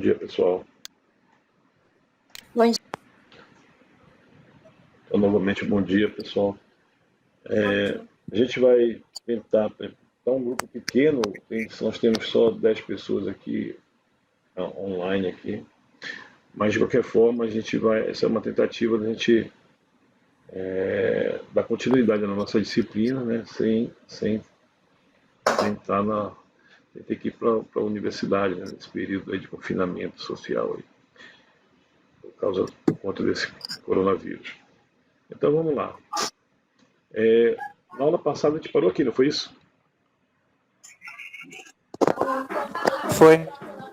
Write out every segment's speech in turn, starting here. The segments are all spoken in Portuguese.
dia, pessoal. Bom dia. Então, novamente, bom dia, pessoal. A gente vai tentar um grupo pequeno, nós temos só 10 pessoas aqui, online aqui, mas de qualquer forma, essa é uma tentativa da gente dar continuidade na nossa disciplina, né, sem sem ter que ir para a universidade, né, nesse período aí de confinamento social, aí, por conta desse coronavírus. Então vamos lá. Na aula passada a gente parou aqui, não foi isso? Foi.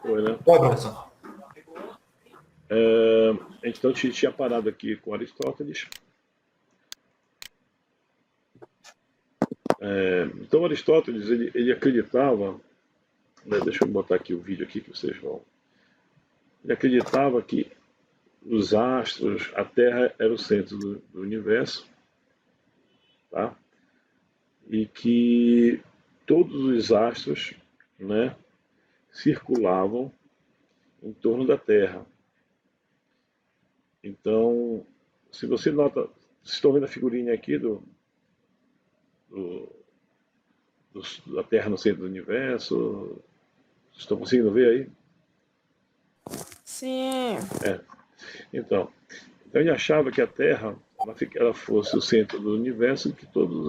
Foi, né? Foi, professor. Então a gente tinha parado aqui com Aristóteles. Então Aristóteles ele acreditava, né, deixa eu botar aqui o vídeo aqui que vocês vão. Ele acreditava que os astros, a Terra era o centro do universo, tá? E que todos os astros, né, circulavam em torno da Terra. Então, se você nota, vocês estão vendo a figurinha aqui do, da Terra no centro do universo? Vocês estão conseguindo ver aí? Sim. Então, ele achava que a Terra ela fosse o centro do universo e que todos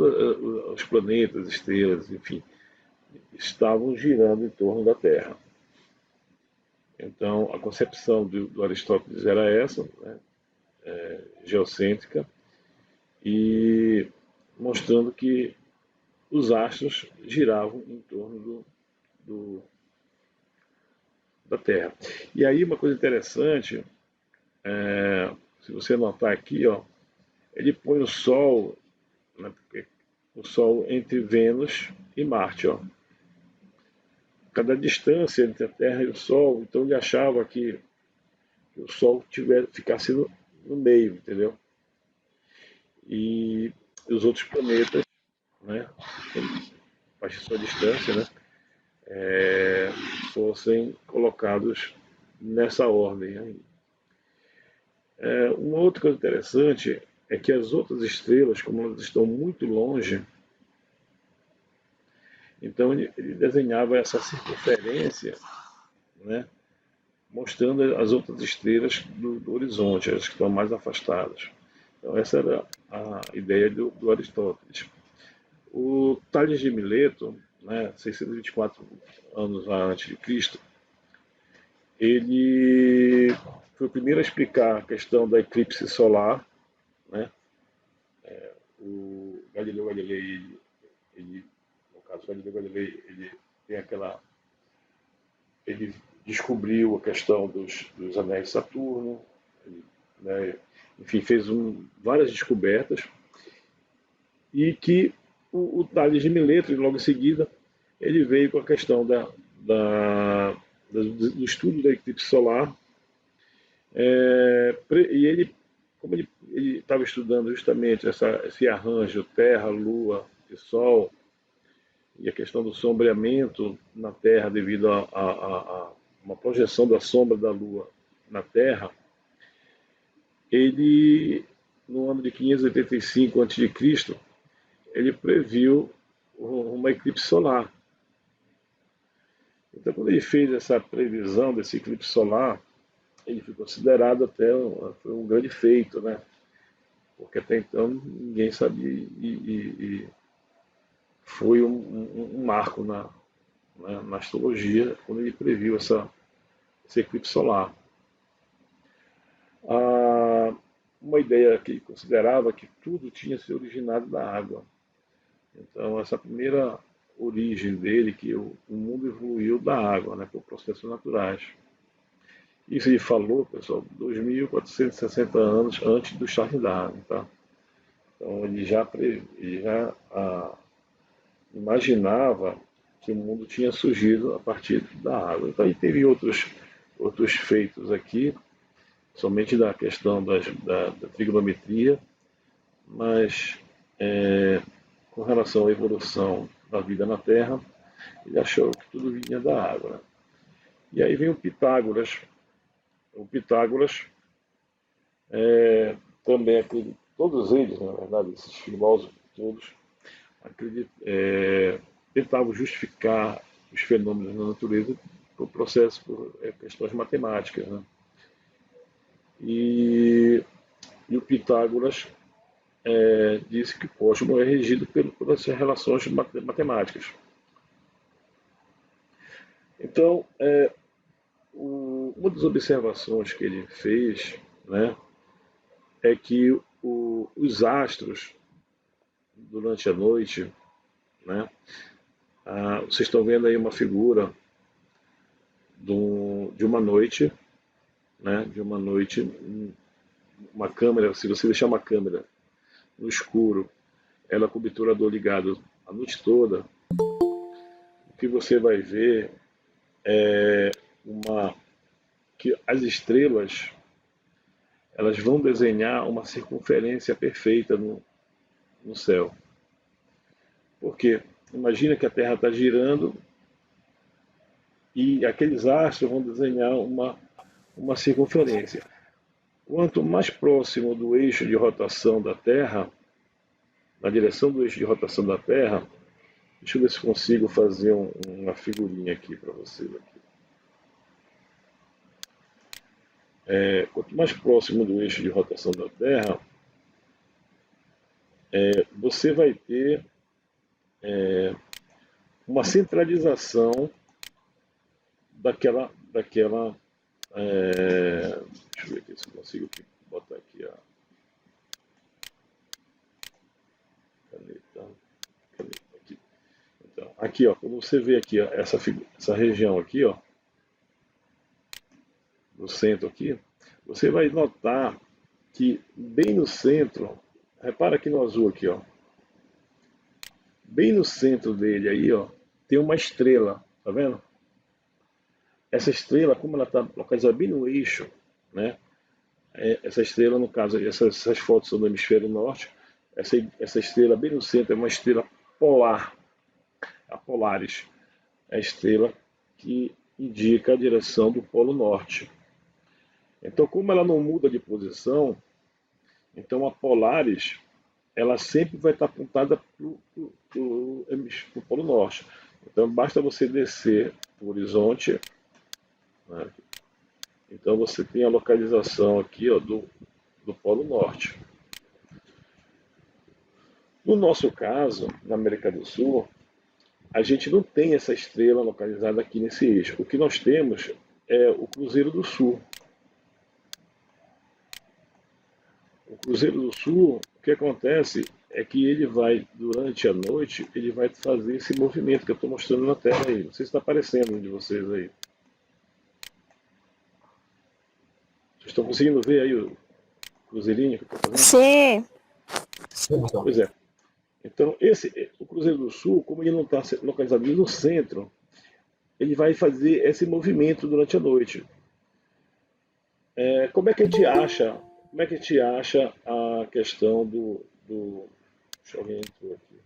os planetas, estrelas, enfim, estavam girando em torno da Terra. Então, a concepção do Aristóteles era essa, né, geocêntrica, e mostrando que os astros giravam em torno da Terra. E aí uma coisa interessante, se você notar aqui, ó, ele põe o Sol, né, o Sol entre Vênus e Marte, ó. Cada distância entre a Terra e o Sol, então ele achava que o Sol ficasse no meio, entendeu? E os outros planetas, né, a sua distância, né, fossem colocados nessa ordem aí. Uma outra coisa interessante é que as outras estrelas, como elas estão muito longe, então ele desenhava essa circunferência, né, mostrando as outras estrelas do horizonte, as que estão mais afastadas. Então essa era a ideia do Aristóteles. O Tales de Mileto, né, 624 anos antes de Cristo, ele foi o primeiro a explicar a questão da eclipse solar, né? O Galileu Galilei, no caso Galileu Galilei, ele tem ele descobriu a questão dos anéis de Saturno, né? Enfim, fez várias descobertas, e que o Tales de Mileto, logo em seguida, ele veio com a questão do estudo da eclipse solar, e ele, como ele estava estudando justamente esse arranjo Terra, Lua e Sol, e a questão do sombreamento na Terra devido a uma projeção da sombra da Lua na Terra, ele, no ano de 585 a.C., ele previu uma eclipse solar. Então, quando ele fez essa previsão desse eclipse solar, ele foi considerado até um grande feito, né? Porque até então ninguém sabia, e foi um marco na astrologia quando ele previu esse eclipse solar. Uma ideia que ele considerava que tudo tinha se originado da água. Então, essa primeira origem dele, que o mundo evoluiu da água, né, por processos naturais. Isso ele falou, pessoal, 2.460 anos antes do Charles Darwin, tá? Então ele já imaginava que o mundo tinha surgido a partir da água. Então aí teve outros feitos aqui, somente da questão da trigonometria, mas com relação à evolução da vida na Terra, ele achou que tudo vinha da água, né? E aí vem o Pitágoras, o Pitágoras também acredita, todos eles, na verdade, esses filósofos todos, tentavam justificar os fenômenos da natureza por processo, por questões matemáticas. Né? E o Pitágoras disse que o cosmos é regido por essas relações matemáticas. Então, uma das observações que ele fez, né, é que os astros, durante a noite, né, vocês estão vendo aí uma figura de uma noite, né, uma câmera, se você deixar uma câmera no escuro, ela com o obturador ligado a noite toda, o que você vai ver é que as estrelas elas vão desenhar uma circunferência perfeita no céu. Por quê? Imagina que a Terra está girando e aqueles astros vão desenhar uma circunferência. Quanto mais próximo do eixo de rotação da Terra, na direção do eixo de rotação da Terra, deixa eu ver se consigo fazer uma figurinha aqui para vocês. Quanto mais próximo do eixo de rotação da Terra, você vai ter uma centralização daquela deixa eu ver aqui se eu consigo botar aqui a caneta aqui. Então, aqui, ó, quando você vê aqui ó, essa região aqui, ó, no centro aqui, você vai notar que bem no centro, repara aqui no azul aqui, ó, bem no centro dele aí, ó, tem uma estrela, tá vendo? Essa estrela, como ela está localizada bem no eixo, né? Essa estrela, no caso, essas fotos são do hemisfério norte, essa estrela bem no centro é uma estrela polar, a Polaris, é a estrela que indica a direção do Polo Norte. Então, como ela não muda de posição, então a Polaris ela sempre vai estar apontada para o Polo Norte. Então, basta você descer o horizonte, né? Então, você tem a localização aqui ó, do Polo Norte. No nosso caso, na América do Sul, a gente não tem essa estrela localizada aqui nesse eixo. O que nós temos é o Cruzeiro do Sul. O Cruzeiro do Sul, o que acontece é que ele vai, durante a noite, ele vai fazer esse movimento que eu estou mostrando na tela aí. Não sei se está aparecendo um de vocês aí. Vocês estão conseguindo ver aí o cruzeirinho que eu estou fazendo? Sim. Pois é. Então, o Cruzeiro do Sul, como ele não está localizado no centro, ele vai fazer esse movimento durante a noite. Como é que a gente acha a questão do deixa eu ver, entrou aqui.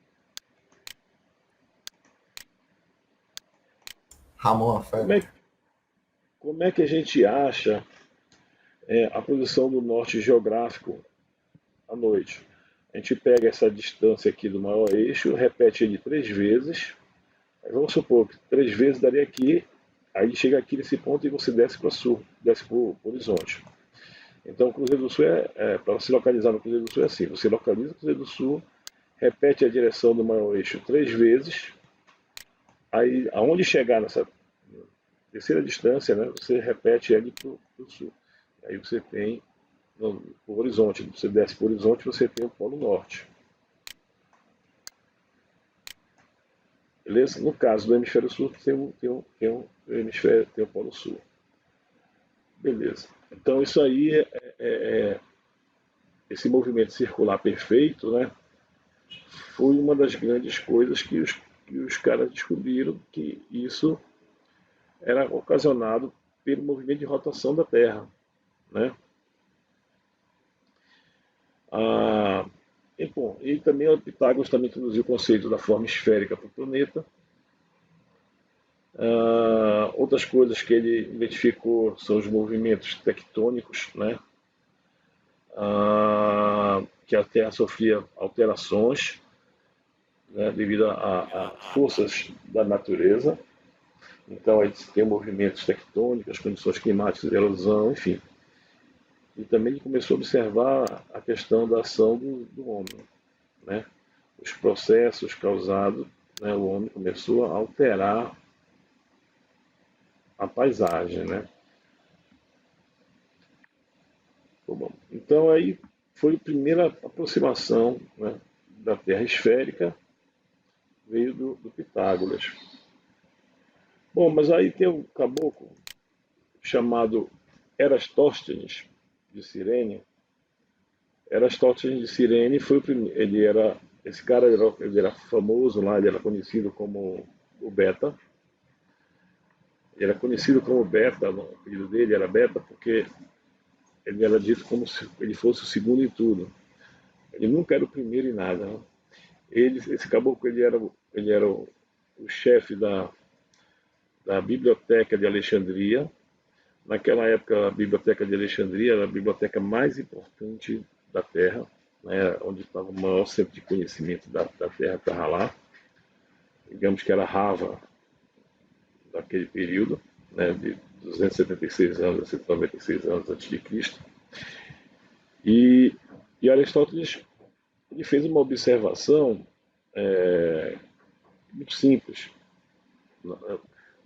Ramon, Como é que a gente acha a posição do norte geográfico à noite? A gente pega essa distância aqui do maior eixo, repete ele 3 vezes. Vamos supor que 3 vezes daria aqui, aí chega aqui nesse ponto e você desce para o sul, desce para o horizonte. Então, o Cruzeiro do Sul para se localizar no Cruzeiro do Sul é assim: você localiza o Cruzeiro do Sul, repete a direção do maior eixo 3 vezes, aí aonde chegar nessa terceira distância, né, você repete ele para o sul. Aí você tem o horizonte, você desce para o horizonte, você tem o Polo Norte. Beleza? No caso do hemisfério sul, tem o Polo Sul. Beleza. Então isso aí esse movimento circular perfeito, né, foi uma das grandes coisas que os caras descobriram, que isso era ocasionado pelo movimento de rotação da Terra, né? E também o Pitágoras também introduziu o conceito da forma esférica para o planeta. Outras coisas que ele identificou são os movimentos tectônicos, né? Que a Terra sofria alterações, né, devido a forças da natureza. Então, a gente tem movimentos tectônicos, condições climáticas, erosão, enfim. E também ele começou a observar a questão da ação do homem, né? Os processos causados, né, o homem começou a alterar a paisagem, né? Bom, então aí foi a primeira aproximação, né, da Terra esférica, veio do Pitágoras. Bom, mas aí tem um caboclo chamado Erastóstenes de Cirene. Erastótenes de Cirene foi o primeiro. Esse cara ele era famoso lá, ele era conhecido como o Beta. Ele era conhecido como Beta, o apelido dele era Beta porque ele era dito como se ele fosse o segundo em tudo. Ele nunca era o primeiro em nada. Né? Esse caboclo ele era o chefe da Biblioteca de Alexandria. Naquela época, a Biblioteca de Alexandria era a biblioteca mais importante da Terra, né, onde estava o maior centro de conhecimento da Terra, estava lá. Digamos que era Harvard daquele período, né, de 276 anos a 196 anos antes de Cristo. E Aristóteles ele fez uma observação muito simples.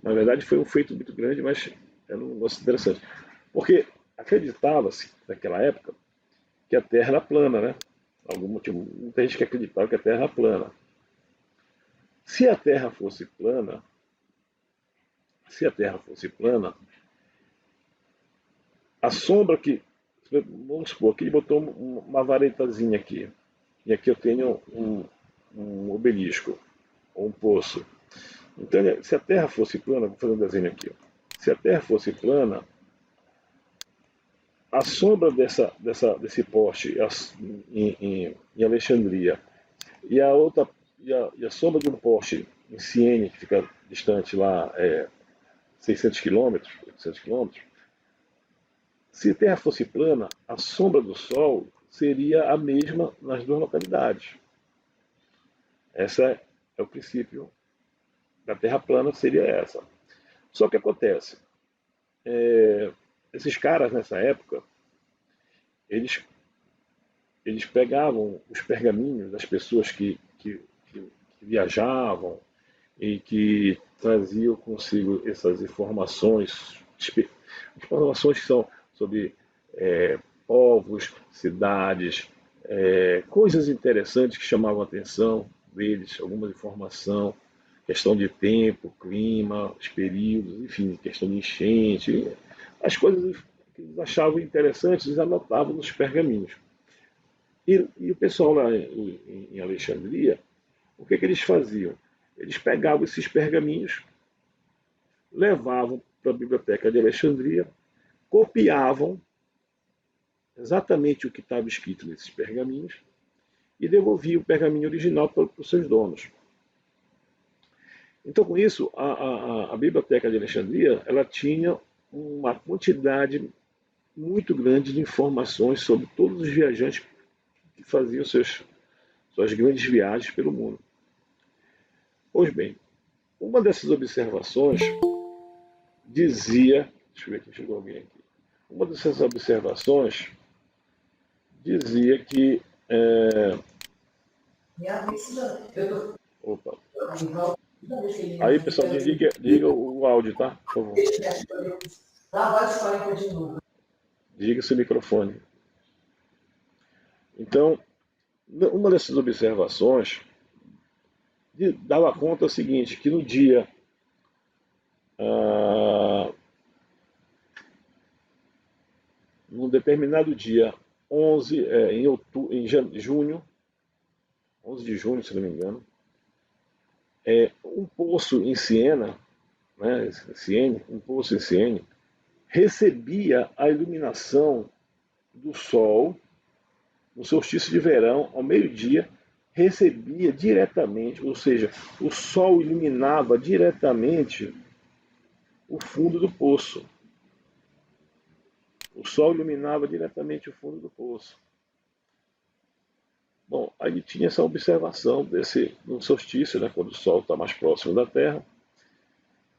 Na verdade, foi um feito muito grande, mas é um negócio interessante. Porque acreditava-se, naquela época, que a Terra era plana, né? Algum motivo, muita gente que acreditava que a Terra era plana. Se a Terra fosse plana, se a Terra fosse plana, a sombra que, vamos supor, aqui ele botou uma varetazinha aqui, e aqui eu tenho um obelisco, ou um poço. Então, se a Terra fosse plana, vou fazer um desenho aqui, ó. Se a Terra fosse plana, a sombra desse poste em Alexandria e a outra e a sombra de um poste em Siene, que fica distante lá 600 quilômetros, 800 quilômetros, se a Terra fosse plana, a sombra do Sol seria a mesma nas duas localidades. Esse é o princípio da Terra plana, seria essa. Só que acontece, esses caras nessa época, eles, eles pegavam os pergaminhos das pessoas que viajavam e que traziam consigo essas informações que são sobre povos, cidades, coisas interessantes que chamavam a atenção deles, alguma informação, questão de tempo, clima, os períodos, enfim, questão de enchente, as coisas que eles achavam interessantes, eles anotavam nos pergaminhos. E o pessoal lá em Alexandria, o que eles faziam? Eles pegavam esses pergaminhos, levavam para a biblioteca de Alexandria, copiavam exatamente o que estava escrito nesses pergaminhos e devolviam o pergaminho original para os seus donos. Então, com isso, a biblioteca de Alexandria ela tinha uma quantidade muito grande de informações sobre todos os viajantes que faziam suas grandes viagens pelo mundo. Pois bem, uma dessas observações dizia, deixa eu ver aqui, chegou alguém aqui. Uma dessas observações dizia que. Opa. Aí, pessoal, desliga o áudio, tá? Por favor. Desliga seu microfone. Então, uma dessas observações dava conta o seguinte, que no dia num determinado dia 11 em junho, 11 de junho, se não me engano, um poço em Siena, né, um poço em Siena, recebia a iluminação do Sol no solstício de verão, ao meio-dia, recebia diretamente, ou seja, o Sol iluminava diretamente o fundo do poço. O sol iluminava diretamente o fundo do poço. Bom, aí tinha essa observação no solstício, né, quando o sol está mais próximo da Terra.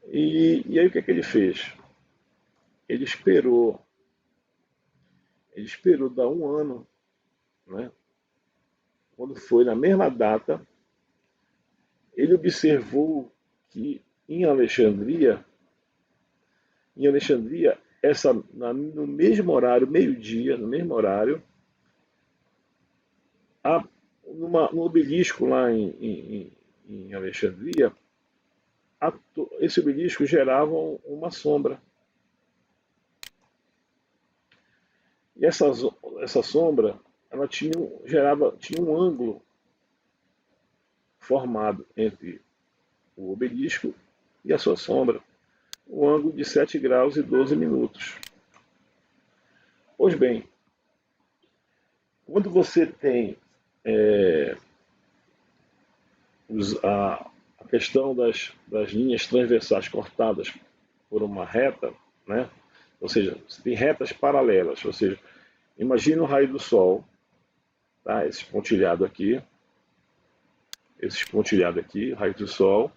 E aí o que é que ele fez? Ele esperou dar um ano, né? Quando foi na mesma data, ele observou que em Alexandria, no mesmo horário, meio-dia, no mesmo horário, no obelisco lá em Alexandria, esse obelisco gerava uma sombra. E essa sombra, ela tinha um ângulo formado entre o obelisco e a sua sombra, um ângulo de 7 graus e 12 minutos. Pois bem, quando você tem a questão das linhas transversais cortadas por uma reta, né? Ou seja, você tem retas paralelas, ou seja, imagina o raio do Sol, tá? Esse pontilhado aqui, raio do Sol.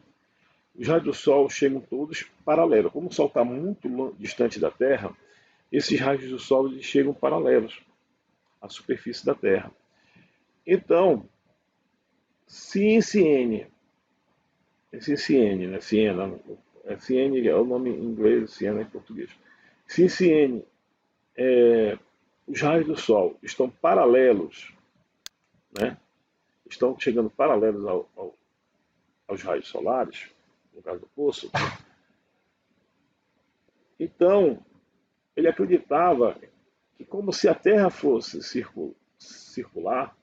Os raios do Sol chegam todos paralelos. Como o Sol está muito distante da Terra, esses raios do Sol eles chegam paralelos à superfície da Terra. Então, se em Siena, né? Siena é o nome em inglês, Siena em português. Se em Siena os raios do Sol estão paralelos, né? Estão chegando paralelos aos raios solares, no caso do poço, então ele acreditava que, como se a Terra fosse circular,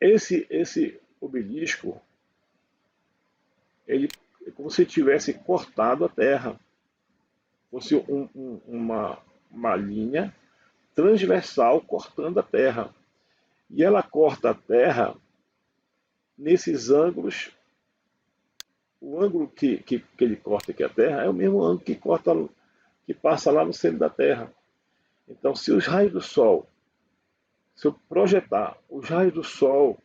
esse obelisco ele é como se tivesse cortado a Terra, fosse uma linha transversal cortando a Terra. E ela corta a Terra nesses ângulos. O ângulo que ele corta aqui a Terra é o mesmo ângulo que passa lá no centro da Terra. Então, se os raios do Sol, se eu projetar os raios do Sol,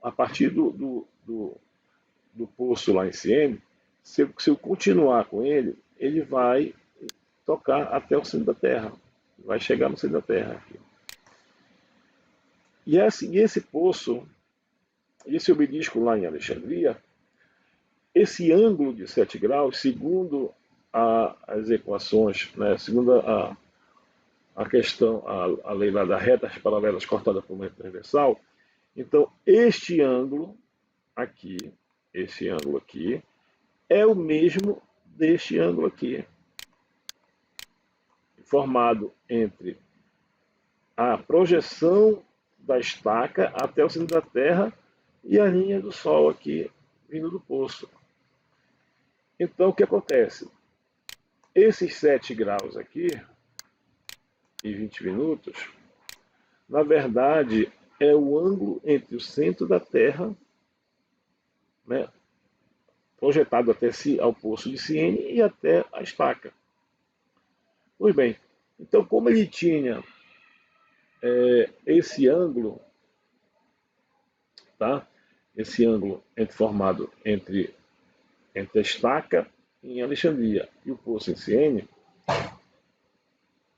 a partir do poço lá em cima, se eu continuar com ele, ele vai tocar até o centro da Terra, vai chegar no centro da Terra. Aqui. E esse poço, esse obelisco lá em Alexandria, esse ângulo de 7 graus, segundo as equações, né, segundo a questão, a lei lá das retas paralelas cortadas por uma reta transversal, então este ângulo aqui, é o mesmo deste ângulo aqui, formado entre a projeção da estaca até o centro da Terra e a linha do Sol aqui vindo do poço. Então, o que acontece? Esses 7 graus aqui e 20 minutos, na verdade, é o ângulo entre o centro da Terra, né, projetado até ao poço de Siena e até a estaca. Pois bem, então como ele tinha esse ângulo, tá? Esse ângulo formado entre a estaca em Alexandria e o poço em Siena,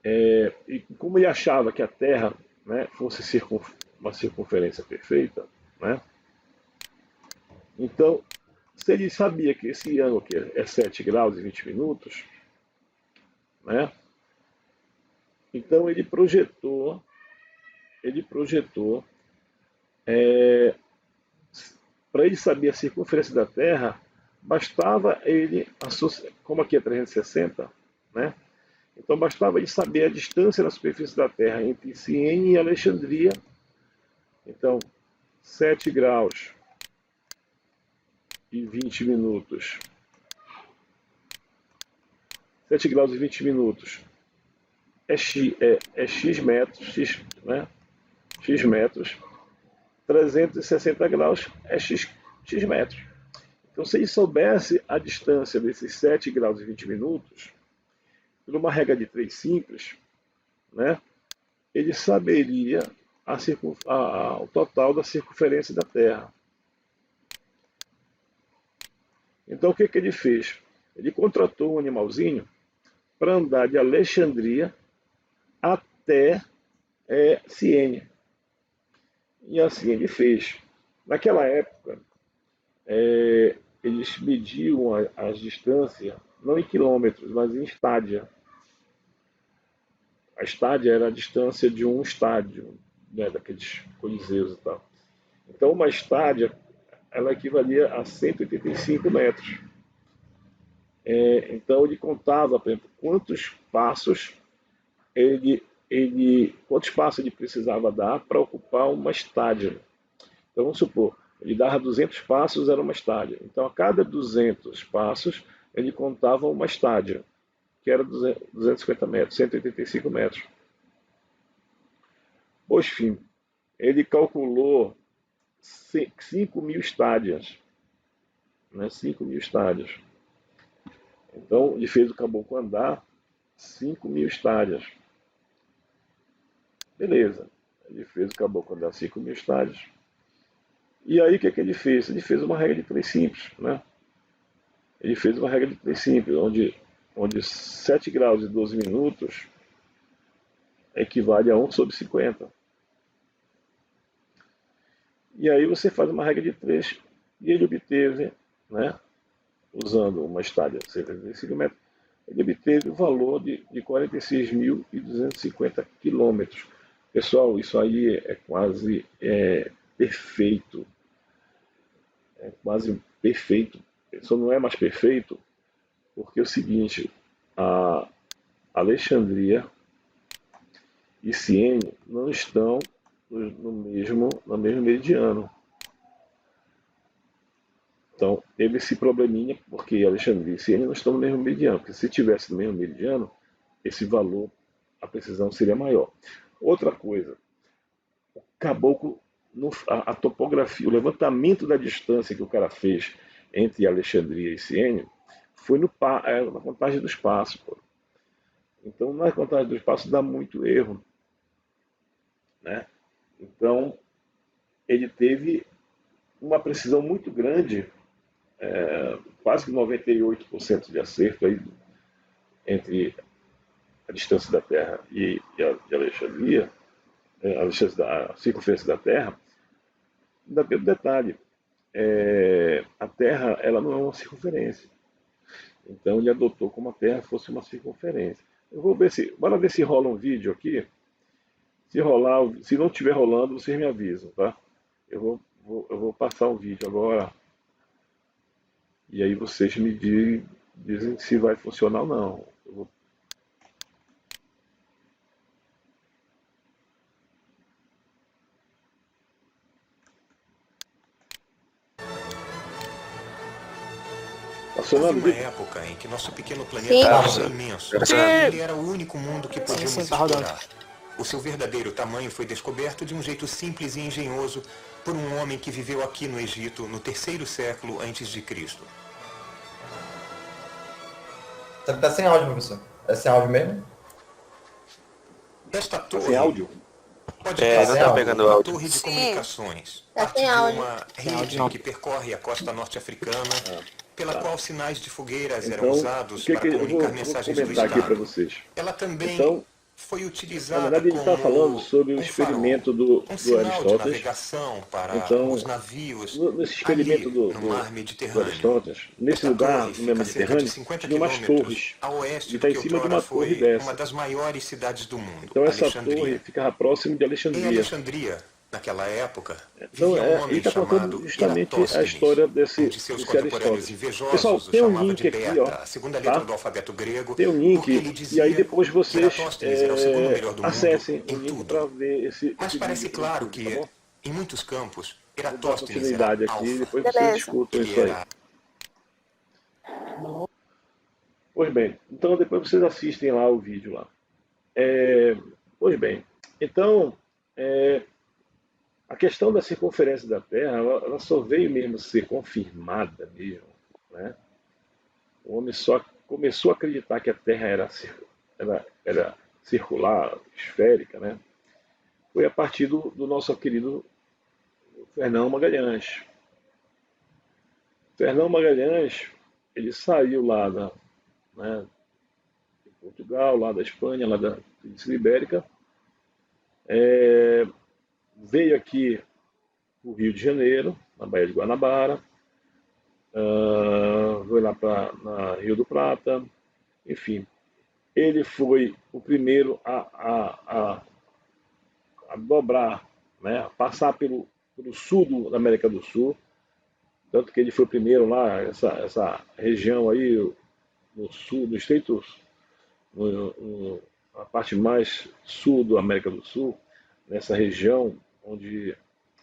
e como ele achava que a Terra, né, fosse uma circunferência perfeita, né? Então, se ele sabia que esse ângulo aqui é 7 graus e 20 minutos, né? Então ele projetou para ele saber a circunferência da Terra, bastava ele, como aqui é 360, né? Então bastava ele saber a distância na superfície da Terra entre Siena e Alexandria. Então, 7 graus e 20 minutos. 7 graus e 20 minutos é x metros, né? X metros. 360 graus é x metros. Então, se ele soubesse a distância desses 7 graus e 20 minutos, por uma regra de 3 simples, né, ele saberia o total da circunferência da Terra. Então, o que ele fez? Ele contratou um animalzinho para andar de Alexandria até Siene. E assim ele fez. Naquela época, eles mediam as distâncias não em quilômetros, mas em estádia. A estádia era a distância de um estádio, né, daqueles coliseus e tal. Então, uma estádia, ela equivalia a 185 metros. Então, ele contava, por exemplo, quantos passos ele precisava dar para ocupar uma estádia. Então, vamos supor, ele dava 200 passos, era uma estádia. Então, a cada 200 passos, ele contava uma estádia, que era 250 metros, 185 metros. Pois, fim, ele calculou 5.000 estádias. Né? 5.000 estádias. Então, ele fez o caboclo andar 5.000 estádias. Beleza. Ele fez o caboclo andar 5.000 estádias. E aí, o que ele fez? Ele fez uma regra de 3 simples. Né? Ele fez uma regra de 3 simples, onde 7 graus e 12 minutos equivale a 1 sobre 50. E aí você faz uma regra de 3 e ele obteve, né, usando uma estádia de 135 metros, ele obteve o valor de 46.250 quilômetros. Pessoal, isso aí é quase perfeito. É quase perfeito. Só não é mais perfeito porque é o seguinte, a Alexandria e Siene não estão no mesmo meridiano. Então, teve esse probleminha, porque Alexandria e Siene não estão no mesmo meridiano, porque se estivesse no mesmo meridiano, esse valor, a precisão seria maior. Outra coisa, o caboclo, a topografia, o levantamento da distância que o cara fez entre Alexandria e Siene foi na contagem dos passos. Pô. Então, na contagem dos passos dá muito erro. Né? Então, ele teve uma precisão muito grande, quase que 98% de acerto aí, entre a distância da Terra e a Alexandria, a circunferência da Terra. Ainda tem um detalhe, a Terra ela não é uma circunferência. Então ele adotou como a Terra fosse uma circunferência. Bora ver se rola um vídeo aqui. Se não estiver rolando, vocês me avisam, tá? Eu vou passar um vídeo agora. E aí vocês me dizem se vai funcionar ou não. Houve uma época em que nosso pequeno planeta era imenso. Ele era o único mundo que podíamos explorar. O seu verdadeiro tamanho foi descoberto de um jeito simples e engenhoso por um homem que viveu aqui no Egito no 3º século antes de Cristo. Tá sem áudio, professor. É sem áudio mesmo? Esta torre sem áudio? pode ser não tá pegando uma áudio. Torre de comunicações, parte de uma rede que percorre a costa norte-africana, pela qual sinais de fogueiras eram usados para comunicar mensagens do Estado. Aqui para vocês. Ela também foi utilizada na verdade, ele está falando sobre o experimento do sinal de Aristóteles. navegação para Então, os navios nesse experimento ali, do no mar Mediterrâneo. Aristóteles, nesse lugar, no mar Mediterrâneo, tinha umas torres. A oeste Ele está em do que cima de uma outrora torre foi dessa. uma das maiores cidades do mundo, Então essa Alexandria. torre ficava próximo de Em Alexandria. Alexandria, naquela época, Então, vivia um homem ele está contando chamado justamente a Eratóstenes, história desse de seus contemporâneos Aristóteles. invejosos Pessoal, o tem um chamava link de aqui, beta, ó, a segunda letra tá? do alfabeto grego, Tem um porque ele link, dizia e aí depois que vocês Eratóstenes era o segundo melhor do mundo acessem o em link tudo. para ver esse Mas parece vídeo, claro tá que, bom? em muitos campos, Vou dar Eratóstenes continuidade era aqui, alfa. depois vocês Beleza. escutam Ele isso aí. era Pois bem, então depois vocês assistem lá o vídeo lá. Pois bem, então a questão da circunferência da Terra, ela só veio mesmo ser confirmada mesmo né? O homem só começou a acreditar que a Terra era circular, esférica, né? Foi a partir do nosso querido Fernão Magalhães. Fernão Magalhães, ele saiu lá né, de Portugal, lá da Espanha, lá da Península Ibérica, veio aqui para o Rio de Janeiro, na Baía de Guanabara, foi lá para Rio do Prata, enfim. Ele foi o primeiro a dobrar, né, a passar pelo sul da América do Sul, tanto que ele foi o primeiro lá, essa região aí, no sul, no Estreito, a parte mais sul da América do Sul, nessa região onde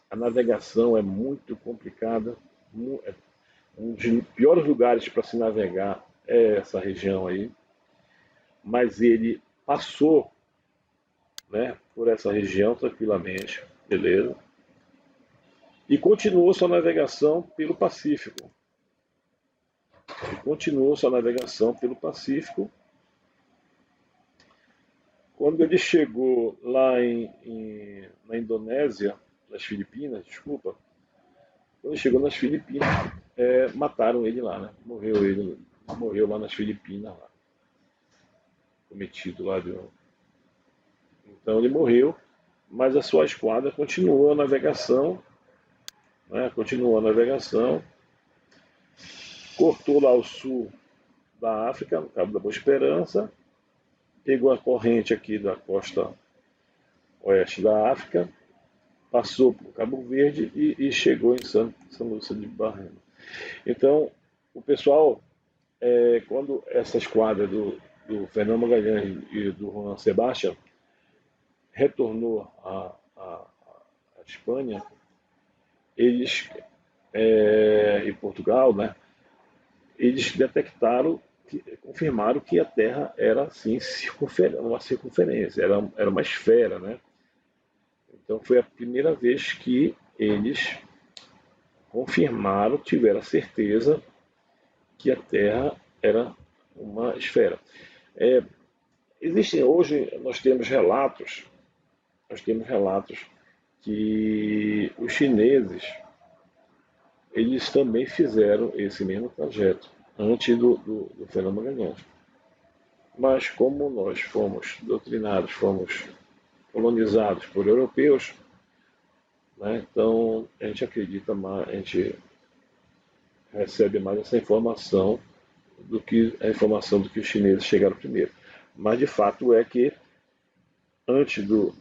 a navegação é muito complicada, um dos piores lugares para se navegar é essa região aí, mas ele passou, né, por essa região tranquilamente, beleza? E continuou sua navegação pelo Pacífico. Quando ele chegou lá na Indonésia, nas Filipinas, desculpa, quando ele chegou nas Filipinas, mataram ele lá, né? Morreu lá nas Filipinas, lá, cometido lá de. Então ele morreu, mas a sua esquadra continuou a navegação, né? Cortou lá o sul da África, no Cabo da Boa Esperança, pegou a corrente aqui da costa oeste da África, passou por Cabo Verde e chegou em São Luís de Barrena. Então, o pessoal, quando essa esquadra do Fernando Magalhães e do Juan Sebastián retornou à Espanha, eles, e Portugal, né, eles detectaram, confirmaram que a Terra era assim, uma circunferência, era uma esfera, né? Então foi a primeira vez que eles confirmaram, tiveram a certeza que a Terra era uma esfera. Existem hoje, nós temos relatos que os chineses eles também fizeram esse mesmo trajeto antes do Fernando Magalhães. Mas como nós fomos doutrinados, fomos colonizados por europeus, né, então a gente acredita mais, a gente recebe mais essa informação do que a informação do que os chineses chegaram primeiro. Mas de fato é que antes do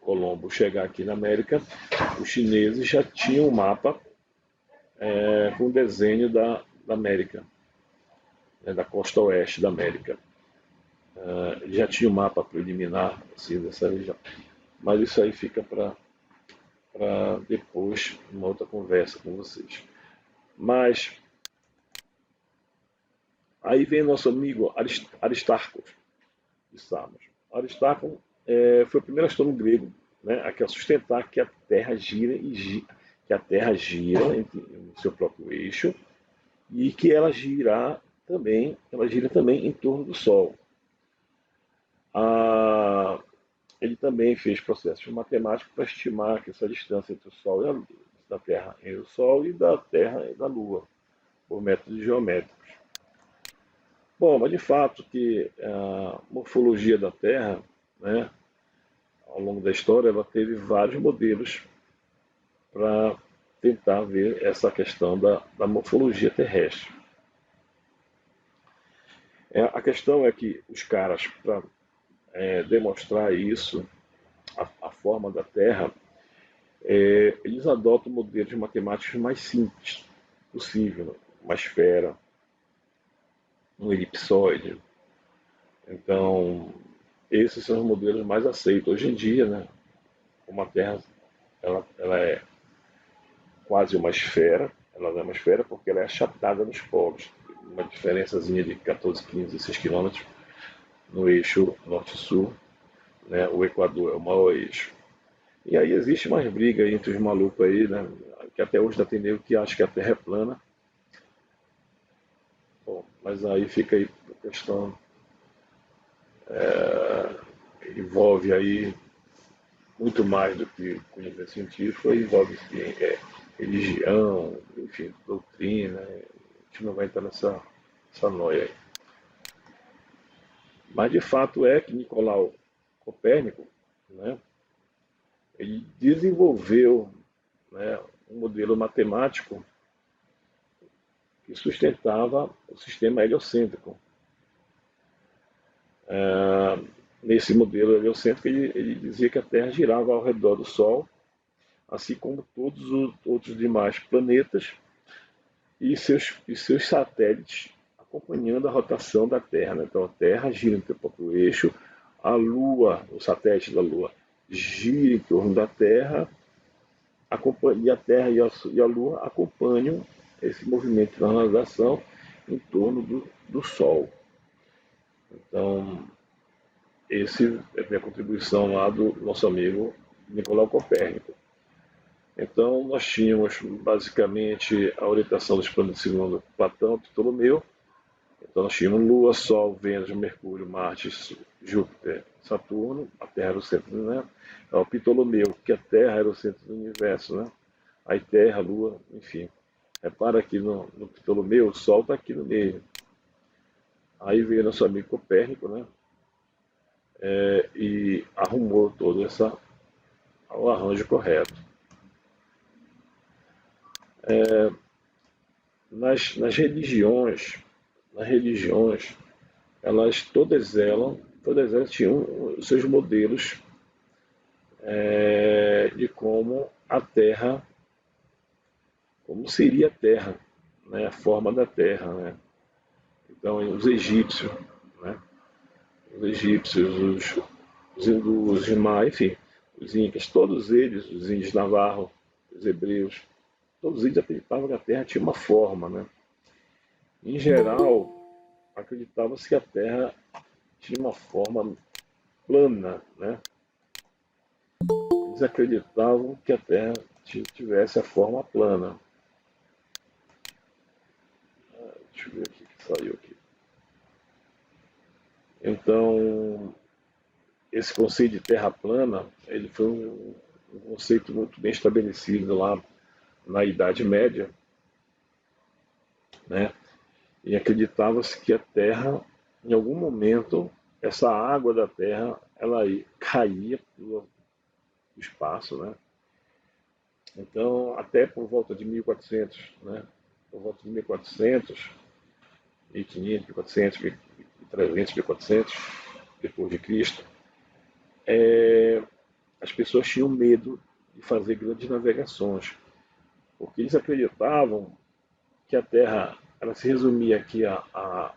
Colombo chegar aqui na América, os chineses já tinham um mapa com desenho da América, né, da costa oeste da América. Já tinha um mapa preliminar assim, dessa região. Mas isso aí fica para depois, uma outra conversa com vocês. Mas aí vem nosso amigo Aristarco de Samos. Aristarco foi o primeiro astrônomo grego, né, a sustentar que a Terra gira em seu próprio eixo e que ela gira também em torno do Sol. Ele também fez processos matemáticos para estimar que essa distância entre o Sol da Terra e o Sol e da Terra e da Lua, por métodos geométricos. Bom, mas de fato que a morfologia da Terra, né, ao longo da história, ela teve vários modelos para tentar ver essa questão da morfologia terrestre. A questão é que os caras, para demonstrar isso, a forma da Terra, eles adotam modelos matemáticos mais simples possível, uma esfera, um elipsoide. Então, esses são os modelos mais aceitos hoje em dia, né? Como a Terra, ela é quase uma esfera, ela não é uma esfera porque ela é achatada nos polos, uma diferençazinha de 14, 15, 16 quilômetros no eixo norte-sul, né? O Equador é o maior eixo. E aí existe mais briga entre os malucos aí, né? Que até hoje ainda tem nego que acha que a Terra é plana. Bom, mas aí fica aí a questão, envolve aí muito mais do que conhecimento científico, envolve religião, enfim, doutrina. A gente não vai entrar nessa noia aí. Mas de fato é que Nicolau Copérnico, né, ele desenvolveu, né, um modelo matemático que sustentava o sistema heliocêntrico. Nesse modelo heliocêntrico, ele dizia que a Terra girava ao redor do Sol, assim como todos os outros demais planetas e seus satélites acompanhando a rotação da Terra, né? Então a Terra gira em seu próprio eixo, a Lua, o satélite da Lua, gira em torno da Terra, e a Terra e a Lua acompanham esse movimento de translação em torno do Sol. Então, esse é a minha contribuição lá do nosso amigo Nicolau Copérnico. Então, nós tínhamos basicamente a orientação dos planetas segundo Platão, Ptolomeu. Então, nós tínhamos Lua, Sol, Vênus, Mercúrio, Marte, Júpiter, Saturno. A Terra era o centro, né? Então, o Ptolomeu, que a Terra era o centro do universo, né? Aí Terra, Lua, enfim. Repara aqui no Ptolomeu, o Sol está aqui no meio. Aí veio nosso amigo Copérnico, né? E arrumou todo o arranjo correto. Nas religiões, todas elas tinham os seus modelos de como a Terra, como seria a Terra, né? A forma da Terra, né? Então, os egípcios, né? Os hindus, os maias, enfim, os incas, todos eles, os índios navarros, os hebreus, todos eles acreditavam que a Terra tinha uma forma, né? Em geral, acreditava-se que a Terra tinha uma forma plana, né? Eles acreditavam que a Terra tivesse a forma plana. Deixa eu ver aqui que saiu aqui. Então, esse conceito de Terra plana, ele foi um conceito muito bem estabelecido lá na Idade Média, né? E acreditava-se que a Terra, em algum momento, essa água da Terra, ela caía do espaço, né? Então, até por volta de 1400, né? Por volta de 1400, 1500, 1400, 1300, 1400, depois de Cristo, as pessoas tinham medo de fazer grandes navegações, porque eles acreditavam que a Terra ela se resumia aqui à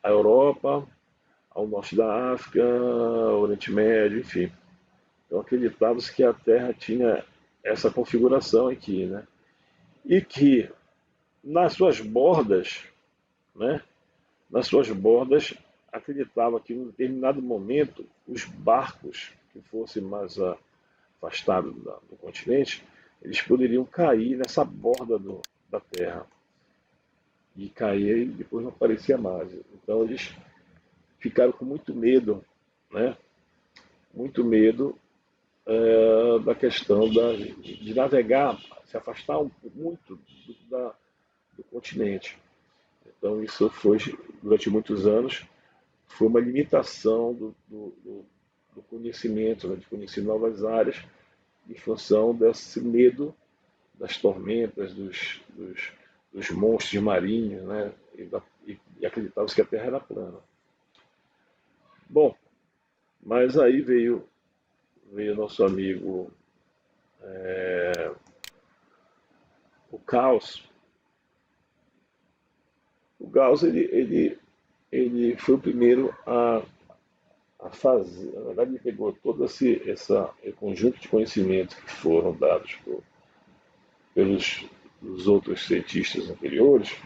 Europa, ao norte da África, ao Oriente Médio, enfim. Então acreditava-se que a Terra tinha essa configuração aqui, né? E que nas suas bordas, né? Nas suas bordas, acreditava que em um determinado momento os barcos que fossem mais afastados do continente, eles poderiam cair nessa borda da Terra e cair e depois não aparecia mais. Então eles ficaram com muito medo, né? Muito medo da questão de navegar, se afastar muito do continente. Então isso foi, durante muitos anos, foi uma limitação do conhecimento, né? De conhecer novas áreas, em função desse medo das tormentas, dos monstros marinhos, né? E acreditava-se que a Terra era plana. Bom, mas aí veio nosso amigo o Gauss. O Gauss ele foi o primeiro a fazer, na verdade ele pegou todo esse conjunto de conhecimentos que foram dados pelos outros cientistas anteriores,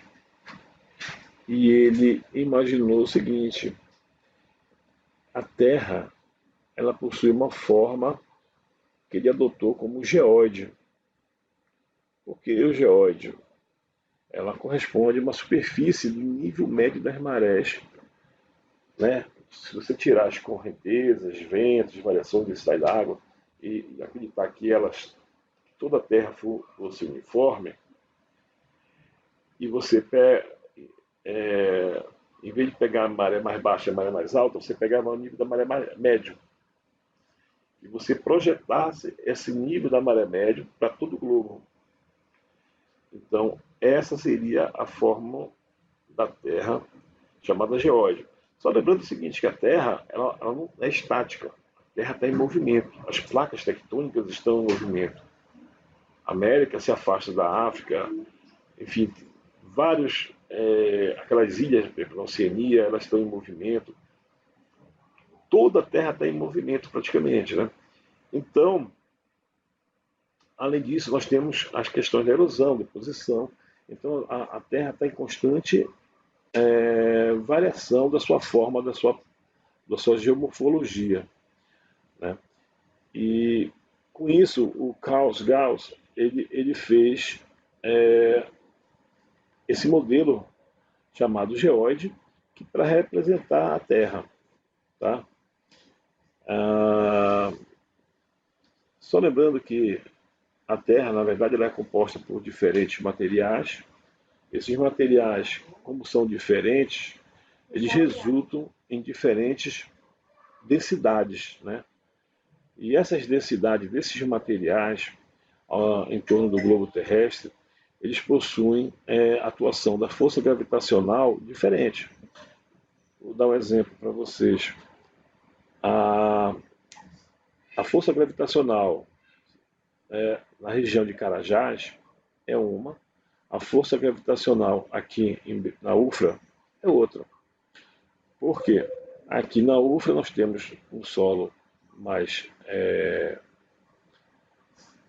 e ele imaginou o seguinte: a Terra ela possui uma forma que ele adotou como geóide. Porque o geóide, ela corresponde a uma superfície do nível médio das marés, né? Se você tirar as correntezas, ventos, variações de densidade da água e acreditar que toda a Terra fosse uniforme, e você em vez de pegar a maré mais baixa e a maré mais alta, você pegava o nível da maré médio. E você projetasse esse nível da maré médio para todo o globo. Então, essa seria a forma da Terra chamada geóide. Só lembrando o seguinte, que a Terra ela não é estática. A Terra está em movimento. As placas tectônicas estão em movimento. A América se afasta da África. Enfim, aquelas ilhas da Oceania, elas estão em movimento. Toda a Terra está em movimento praticamente, né? Então, além disso, nós temos as questões da erosão, deposição. Então, a Terra está em constante variação da sua forma, da sua geomorfologia, né? E com isso, o Carl Gauss ele fez esse modelo chamado geóide, que para representar a Terra, tá? Só lembrando que a Terra, na verdade, ela é composta por diferentes materiais. Esses materiais, como são diferentes, eles resultam em diferentes densidades, né? E essas densidades desses materiais em torno do globo terrestre, eles possuem atuação da força gravitacional diferente. Vou dar um exemplo para vocês. A força gravitacional na região de Carajás é uma, a força gravitacional aqui na UFRA é outra. Por quê? Aqui na UFRA nós temos um solo mais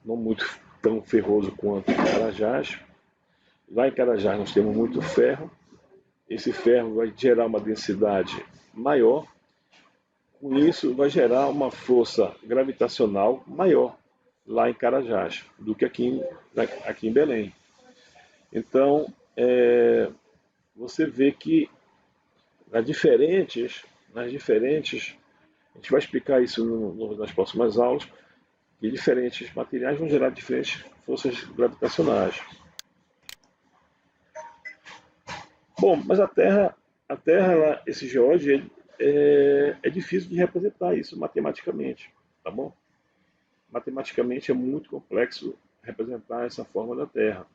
não muito tão ferroso quanto em Carajás. Lá em Carajás nós temos muito ferro. Esse ferro vai gerar uma densidade maior. Com isso vai gerar uma força gravitacional maior lá em Carajás do que aqui em Belém. Então, você vê que nas diferentes, a gente vai explicar isso nas próximas aulas, que diferentes materiais vão gerar diferentes forças gravitacionais. Bom, mas a Terra esse geóide, é difícil de representar isso matematicamente, tá bom? Matematicamente é muito complexo representar essa forma da Terra.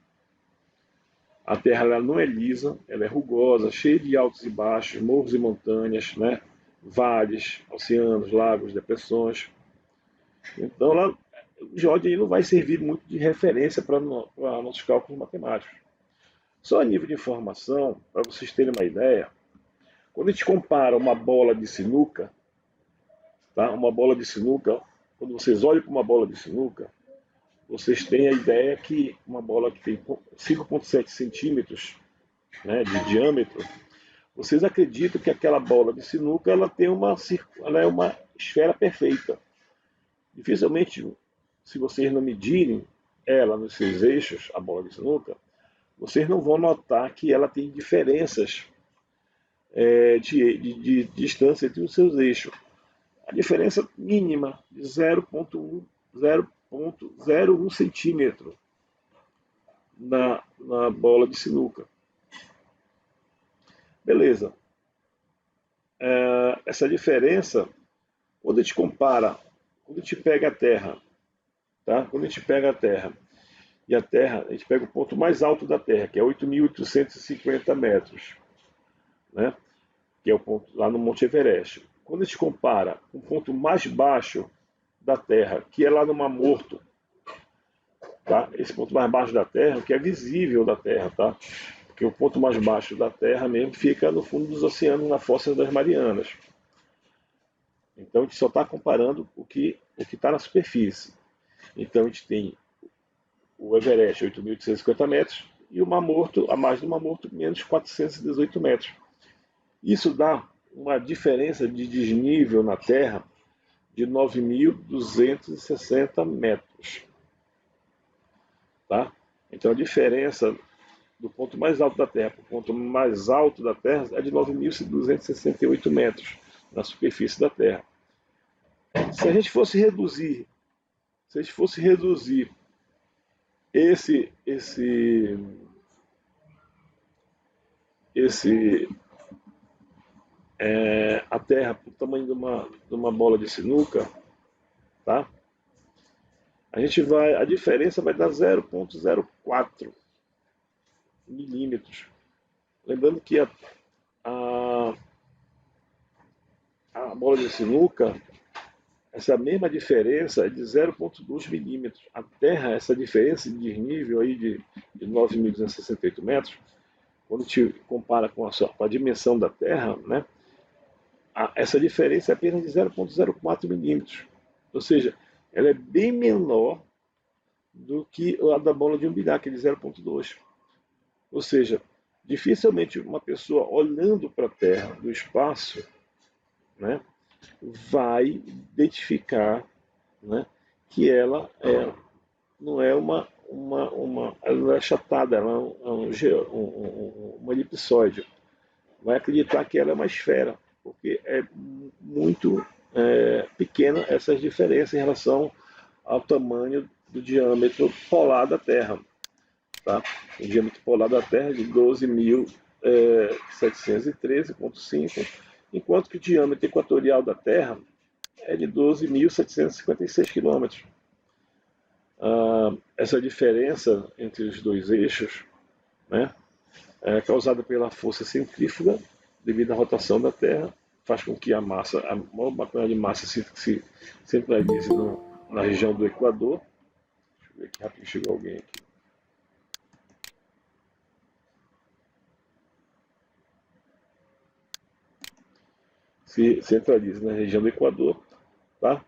A Terra ela não é lisa, ela é rugosa, cheia de altos e baixos, morros e montanhas, né? Vales, oceanos, lagos, depressões. Então, o geóide aí não vai servir muito de referência para nossos cálculos matemáticos. Só a nível de informação, para vocês terem uma ideia, quando a gente compara uma bola de sinuca, tá? Uma bola de sinuca, quando vocês olham para uma bola de sinuca, vocês têm a ideia que uma bola que tem 5,7 centímetros, né, de diâmetro, vocês acreditam que aquela bola de sinuca ela é uma esfera perfeita. Dificilmente, se vocês não medirem ela nos seus eixos, a bola de sinuca, vocês não vão notar que ela tem diferenças de distância entre os seus eixos. A diferença mínima de 0,01 centímetro na bola de sinuca. Beleza. Essa diferença, quando a gente compara, quando a gente pega a Terra, tá? Quando a gente pega a Terra, e a gente pega o ponto mais alto da Terra, que é 8.850 metros, né? Que é o ponto lá no Monte Everest. Quando a gente compara com o ponto mais baixo da Terra, que é lá no Mar Morto, tá? Esse ponto mais baixo da Terra, que é visível da Terra, tá? Porque o ponto mais baixo da Terra mesmo fica no fundo dos oceanos, na fossa das Marianas. Então a gente só está comparando o que está na superfície. Então a gente tem o Everest, 8.850 metros, e o Mar Morto, a margem do Mar Morto, menos 418 metros. Isso dá uma diferença de desnível na Terra de 9.260 metros. Tá? Então a diferença do ponto mais alto da Terra para o ponto mais alto da Terra é de 9.268 metros na superfície da Terra. Se a gente fosse reduzir esse a Terra para o tamanho de uma bola de sinuca, tá? A diferença vai dar 0,04 milímetros. Lembrando que a bola de sinuca, essa mesma diferença é de 0,2 milímetros. A Terra, essa diferença de desnível aí de 9.268 metros, quando te compara com a dimensão da Terra, né, essa diferença é apenas de 0,04 milímetros. Ou seja, ela é bem menor do que a da bola de um bilhar, que é de 0,2. Ou seja, dificilmente uma pessoa olhando para a Terra do espaço, né, vai identificar, né, que ela não é ela é achatada, ela é uma elipsoide. Vai acreditar que ela é uma esfera, porque é muito pequena essas diferenças em relação ao tamanho do diâmetro polar da Terra. Tá? O diâmetro polar da Terra é de 12.713,5, enquanto que o diâmetro equatorial da Terra é de 12.756 km. Essa diferença entre os dois eixos, né, é causada pela força centrífuga devido à rotação da Terra, faz com que a maior quantidade de massa se centralize na região do Equador. Deixa eu ver aqui rápido, chegou alguém aqui. Se centraliza na região do Equador, tá?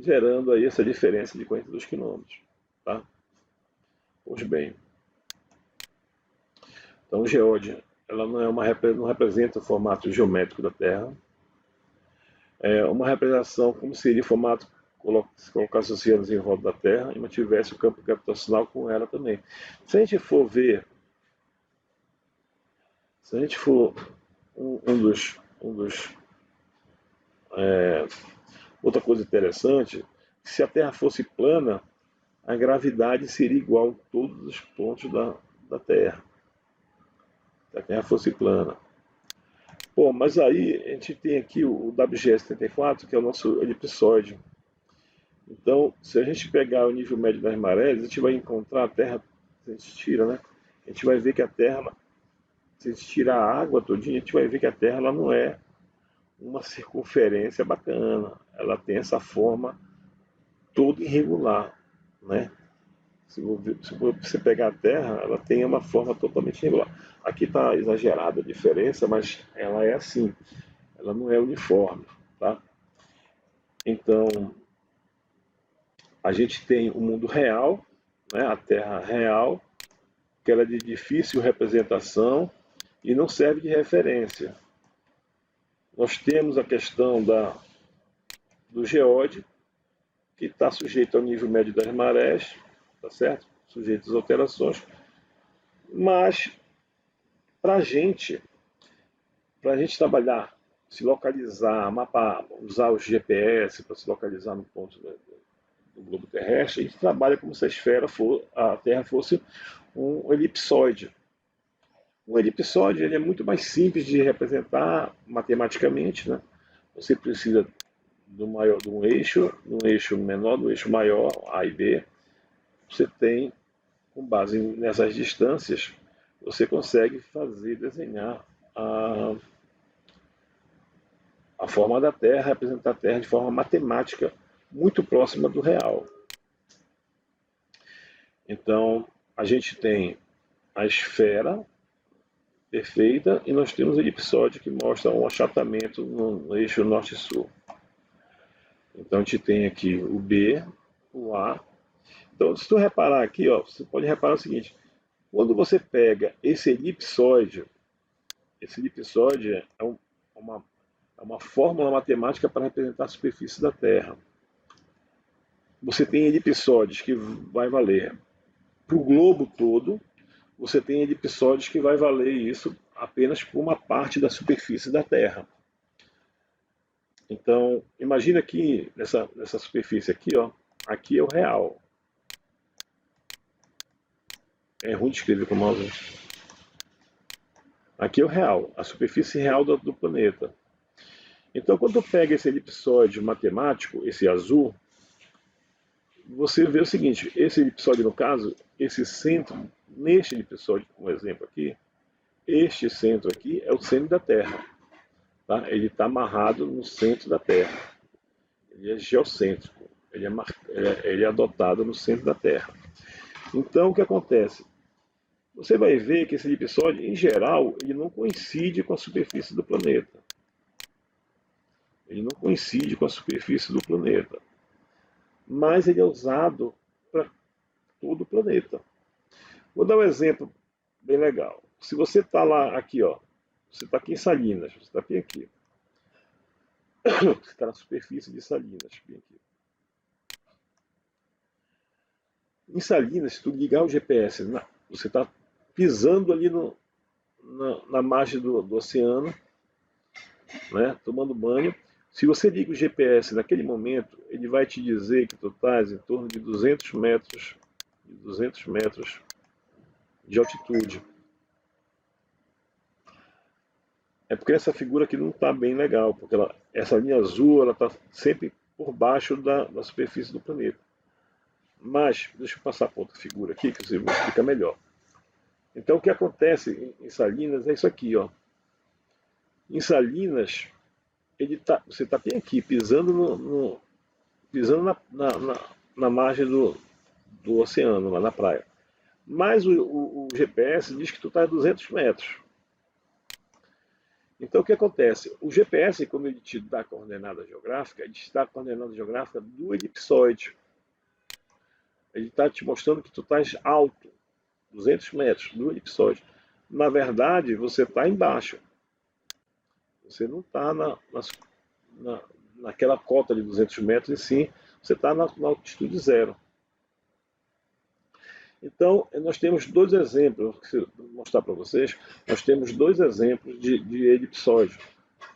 Gerando aí essa diferença de 42 km. Tá? Pois bem, então o geode, ela não representa o formato geométrico da Terra, é uma representação como seria o formato se colocasse os oceanos em volta da Terra e mantivesse o campo gravitacional com ela também. Se a gente for outra coisa interessante, se a Terra fosse plana, a gravidade seria igual em todos os pontos da Terra. Se a Terra fosse plana. Bom, mas aí a gente tem aqui o WGS-74, que é o nosso elipsoide. Então, se a gente pegar o nível médio das marés, a gente vai encontrar a Terra, se a gente tira, né? A gente vai ver que a Terra, se a gente tirar a água todinha, a gente vai ver que a Terra ela não é uma circunferência bacana. Ela tem essa forma toda irregular, né? Se você pegar a Terra, ela tem uma forma totalmente irregular. Aqui está exagerada a diferença, mas ela é assim. Ela não é uniforme, tá? Então, a gente tem o mundo real, né? A Terra real, que ela é de difícil representação e não serve de referência. Nós temos a questão do geode, que está sujeito ao nível médio das marés, tá certo? Sujeito às alterações, mas para a gente trabalhar, se localizar, usar o GPS para se localizar no ponto do globo terrestre, a gente trabalha como se a Terra fosse um elipsoide. Um elipsoide ele é muito mais simples de representar matematicamente, né? Você precisa de um eixo menor, do eixo maior, A e B. Você tem, com base nessas distâncias, você consegue desenhar a forma da Terra, representar a Terra de forma matemática, muito próxima do real. Então, a gente tem a esfera perfeita e nós temos o elipsoide que mostra um achatamento no eixo norte-sul. Então, a gente tem aqui o B, o A. Então, se tu reparar aqui, ó, você pode reparar o seguinte: quando você pega esse elipsoide é É uma fórmula matemática para representar a superfície da Terra. Você tem elipsóides que vai valer para o globo todo, você tem elipsóides que vai valer isso apenas por uma parte da superfície da Terra. Então, imagina que nessa superfície aqui, ó, aqui é o real. É ruim de escrever com o mouse. Aqui é o real, a superfície real do planeta. Então, quando eu pego esse elipsóide matemático, esse azul, você vê o seguinte, esse elipsóide, no caso, esse centro, neste elipsóide, um exemplo aqui, este centro aqui é o centro da Terra. Tá? Ele está amarrado no centro da Terra. Ele é geocêntrico, ele é adotado no centro da Terra. Então, o que acontece? Você vai ver que esse elipsóide, em geral, ele não coincide com a superfície do planeta. Ele não coincide com a superfície do planeta. Mas ele é usado para todo o planeta. Vou dar um exemplo bem legal. Se você está lá, aqui, ó, você está aqui em Salinas, você está bem aqui. Você está na superfície de Salinas, bem aqui. Em Salinas, se tu ligar o GPS, você está pisando ali na margem do oceano, né, tomando banho. Se você liga o GPS naquele momento, ele vai te dizer que tu estás em torno de 200 metros de altitude. É porque essa figura aqui não está bem legal, porque essa linha azul está sempre por baixo da superfície do planeta. Mas, deixa eu passar para outra figura aqui, que você fica melhor. Então, o que acontece em Salinas é isso aqui, ó. Em Salinas, você está bem aqui, pisando na margem do oceano, lá na praia. Mas o GPS diz que tu está a 200 metros. Então, o que acontece? O GPS, quando ele te dá a coordenada geográfica, ele te dá a coordenada geográfica do elipsóide. Ele está te mostrando que tu estás alto, 200 metros do elipsóide. Na verdade, você está embaixo. Você não está naquela cota de 200 metros, e sim, você está na altitude zero. Então, nós temos dois exemplos, vou mostrar para vocês, nós temos dois exemplos de elipsóide.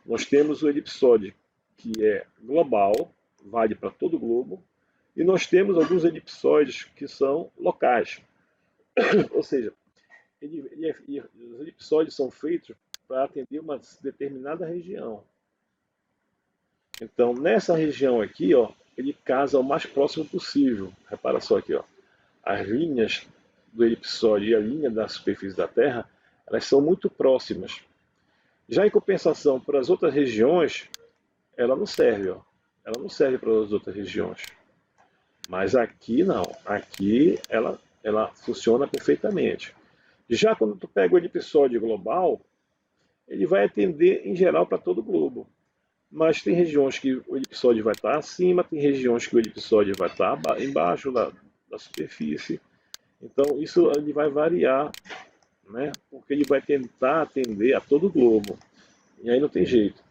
Nós temos o elipsóide que é global, vale para todo o globo, e nós temos alguns elipsóides que são locais. Ou seja, os elipsóides são feitos para atender uma determinada região. Então, nessa região aqui, ó, ele casa o mais próximo possível. Repara só aqui, ó. As linhas do elipsóide e a linha da superfície da Terra, elas são muito próximas. Já em compensação para as outras regiões, ela não serve, ó. Ela não serve para as outras regiões. Mas aqui não. Aqui ela funciona perfeitamente. Já quando tu pega o elipsóide global, ele vai atender em geral para todo o globo. Mas tem regiões que o elipsóide vai estar acima, tem regiões que o elipsóide vai estar embaixo da superfície. Então isso ele vai variar, né? Porque ele vai tentar atender a todo o globo. E aí não tem jeito.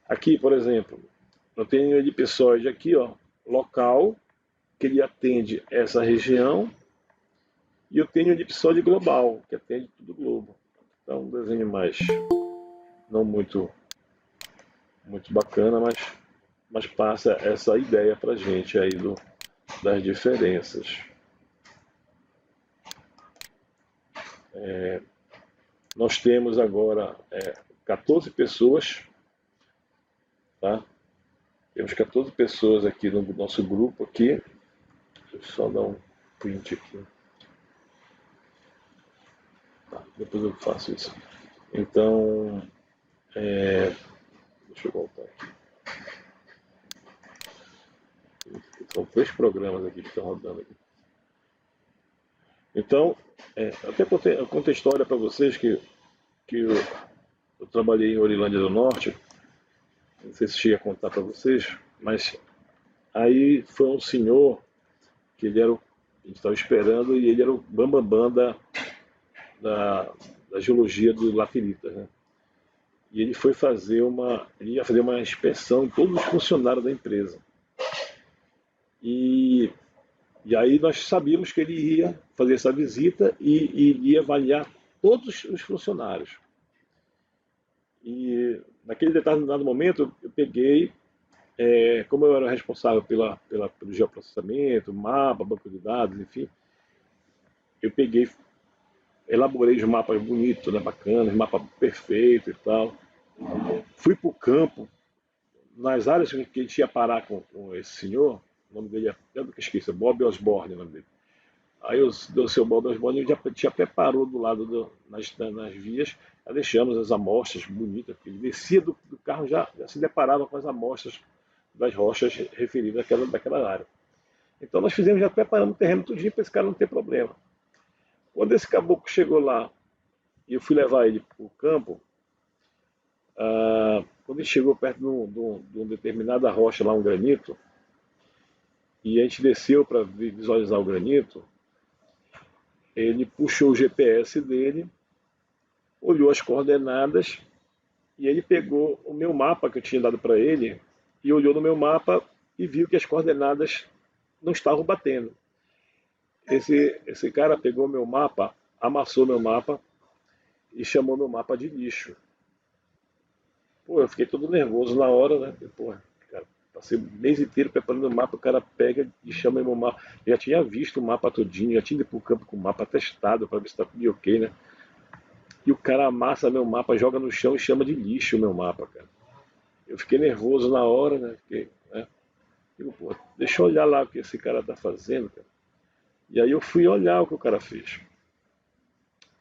Aqui, por exemplo, eu tenho o elipsóide aqui, ó, local, que ele atende essa região, e eu tenho o elipsóide global, que atende todo o globo. Então, um desenho mais não muito bacana, mas passa essa ideia para a gente aí das diferenças. Nós temos agora 14 pessoas, tá? Temos 14 pessoas aqui no nosso grupo aqui. Deixa eu só dar um print aqui. Tá, depois eu faço isso. Então, deixa eu voltar aqui. São 3 programas aqui que estão rodando aqui. Então, até eu conto a história para vocês que eu trabalhei em Orilândia do Norte. Não sei se cheguei a contar para vocês, mas aí foi um senhor que a gente estava esperando, e ele era o bambambam da geologia do Laterita, né? e ele foi fazer ele ia fazer uma inspeção em todos os funcionários da empresa. E, e aí nós sabíamos que ele ia fazer essa visita e ia avaliar todos os funcionários. E naquele determinado momento eu peguei, como eu era responsável pelo geoprocessamento, mapa, banco de dados, enfim, eu peguei, elaborei os mapas bonitos, né, bacanas, mapa perfeito e tal. Fui para o campo, nas áreas que a gente ia parar com esse senhor, o nome dele eu nunca esqueci, Bob Osborne, o nome dele. Aí o seu Bob Osborne já preparou do lado nas vias, já deixamos as amostras bonitas, porque ele descia do carro, já se deparava com as amostras das rochas referidas daquela área. Então nós já preparamos o terreno tudinho para esse cara não ter problema. Quando esse caboclo chegou lá e eu fui levar ele para o campo, quando ele chegou perto de uma determinada rocha lá, um granito, e a gente desceu para visualizar o granito, ele puxou o GPS dele, olhou as coordenadas e ele pegou o meu mapa que eu tinha dado para ele e olhou no meu mapa e viu que as coordenadas não estavam batendo. Esse cara pegou meu mapa, amassou meu mapa e chamou meu mapa de lixo. Pô, eu fiquei todo nervoso na hora, né? Pô, cara, passei o mês inteiro preparando o mapa, o cara pega e chama meu mapa. Eu já tinha visto o mapa todinho, já tinha ido pro campo com o mapa testado para ver se tá tudo ok, né? E o cara amassa meu mapa, joga no chão e chama de lixo o meu mapa, cara. Eu fiquei nervoso na hora, né? Digo, pô, deixa eu olhar lá o que esse cara tá fazendo, cara. E aí eu fui olhar o que o cara fez.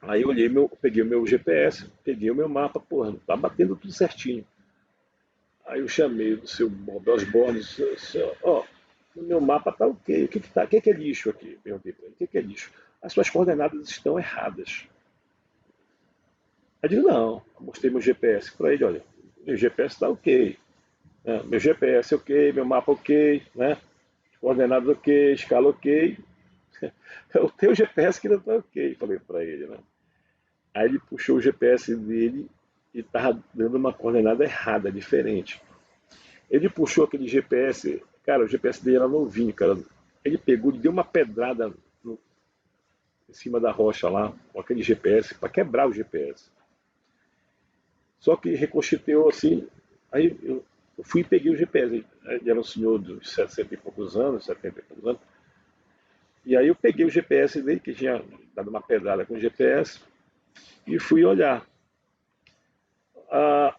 Aí eu olhei, peguei o meu GPS, peguei o meu mapa, porra, tá batendo tudo certinho. Aí eu chamei o seu Bob Osborne, ó, no meu mapa tá ok, o que é lixo aqui? Perguntei pra ele, o que é lixo? As suas coordenadas estão erradas. Aí eu digo, não, eu mostrei meu GPS para ele, olha, meu GPS está ok, né? Meu GPS ok, meu mapa ok, né? Coordenadas ok, escala ok, o teu GPS que não está ok, falei para ele, né? Aí ele puxou o GPS dele e estava dando uma coordenada errada, diferente. Ele puxou aquele GPS, cara, o GPS dele era novinho, cara. Ele pegou, deu uma pedrada em cima da rocha lá, com aquele GPS, para quebrar o GPS. Só que reconstituiu assim, aí eu fui e peguei o GPS. Ele era um senhor dos 60 e poucos anos, 70 e poucos anos. E aí eu peguei o GPS dele, que tinha dado uma pedrada com o GPS, e fui olhar.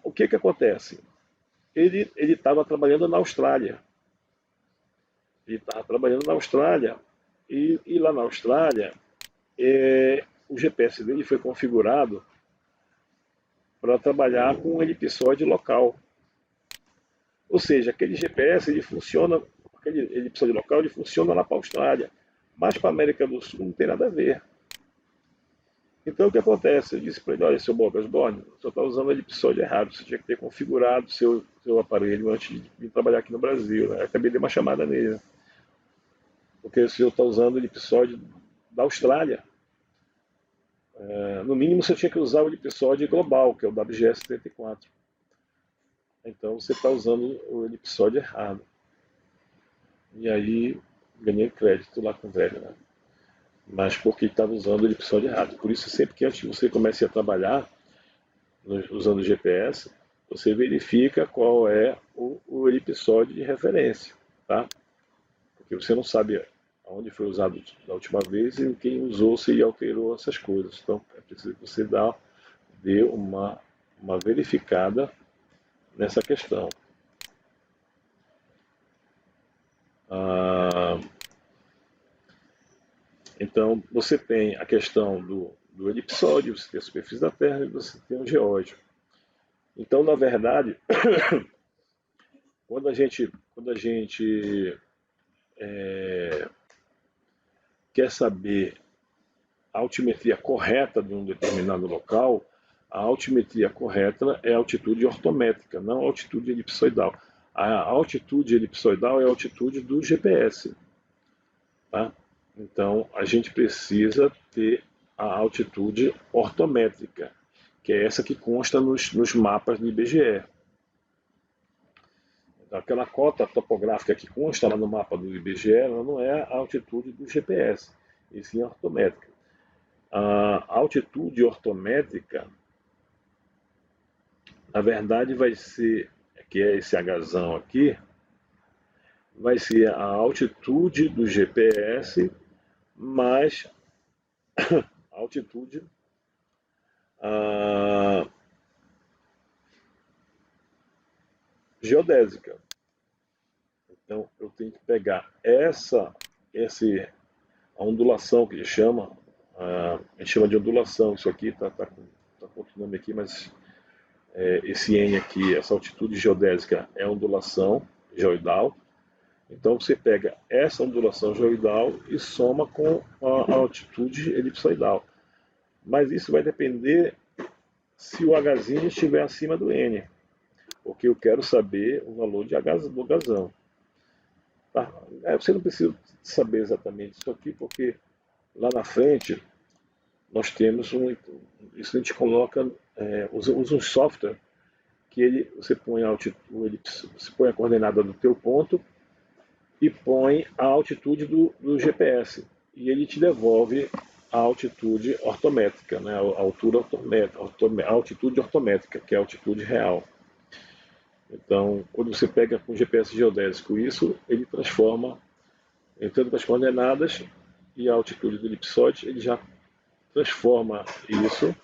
O que acontece? Ele estava trabalhando na Austrália. Ele estava trabalhando na Austrália, e lá na Austrália, o GPS dele foi configurado para trabalhar com um elipsoide local. Ou seja, aquele GPS ele funciona, aquele elipsoide local ele funciona lá para a Austrália, mas para a América do Sul não tem nada a ver. Então o que acontece? Eu disse para ele, olha, seu Bob Osborne, você está usando o elipsoide errado, você tinha que ter configurado seu aparelho antes de vir trabalhar aqui no Brasil. Né? Eu acabei de uma chamada nele, né? Porque o senhor está usando o elipsoide da Austrália. No mínimo você tinha que usar o elipsoide global, que é o WGS-34. Então você está usando o elipsoide errado. E aí ganhei crédito lá com o velho, né? Mas porque estava usando o elipsoide errado. Por isso, sempre que antes você comece a trabalhar usando o GPS, você verifica qual é o elipsoide de referência, tá? Porque você não sabe onde foi usado da última vez e quem usou se ele alterou essas coisas. Então é preciso que você dê uma verificada nessa questão. Então você tem a questão do elipsoide, você tem a superfície da Terra e você tem o geóide. Então, na verdade, quando a gente quer saber a altimetria correta de um determinado local, a altimetria correta é a altitude ortométrica, não a altitude elipsoidal. A altitude elipsoidal é a altitude do GPS. Tá? Então, a gente precisa ter a altitude ortométrica, que é essa que consta nos mapas do IBGE. Então, aquela cota topográfica que consta lá no mapa do IBGE, ela não é a altitude do GPS, e sim a ortométrica. A altitude ortométrica, na verdade, vai ser, que é esse Hzão aqui, vai ser a altitude do GPS mais a altitude geodésica. Então, eu tenho que pegar a ondulação que a gente chama de ondulação. Isso aqui tá com outro nome aqui, mas esse N aqui, essa altitude geodésica é ondulação geoidal. Então você pega essa ondulação geoidal e soma com a altitude elipsoidal. Mas isso vai depender se o Hzinho estiver acima do N, porque eu quero saber o valor do Hzão. Tá? Você não precisa saber exatamente isso aqui, porque lá na frente nós temos isso a gente coloca, usa um software que você põe você põe a coordenada do teu ponto e põe a altitude do GPS, e ele te devolve a altitude ortométrica, né? A altura ortométrica, a altitude ortométrica, que é a altitude real. Então, quando você pega com o GPS geodésico isso, ele transforma, entrando com as coordenadas e a altitude do elipsoide, ele já transforma isso,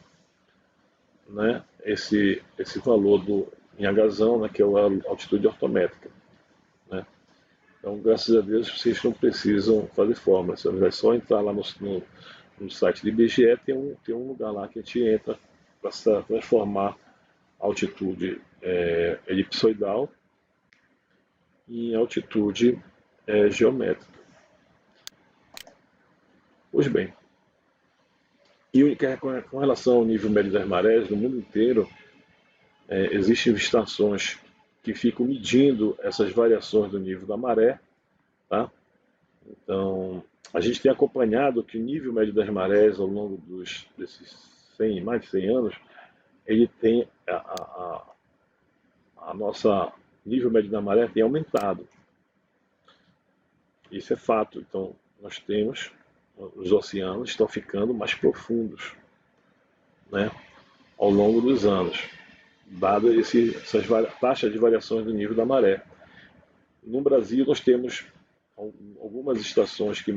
né? Esse valor em Hzão, né? Que é a altitude ortométrica, né? Então, graças a Deus, vocês não precisam fazer fórmula. É só entrar lá no site do IBGE, tem um lugar lá que a gente entra para transformar a altitude elipsoidal em altitude geométrica. Pois bem, e com relação ao nível médio das marés, no mundo inteiro, existem estações que ficam medindo essas variações do nível da maré, tá? Então, a gente tem acompanhado que o nível médio das marés ao longo desses mais de 100 anos, ele tem a nossa nível médio da maré tem aumentado. Isso é fato. Então, nós temos os oceanos estão ficando mais profundos, né, ao longo dos anos, dada essas taxas de variações do nível da maré. No Brasil, nós temos algumas estações que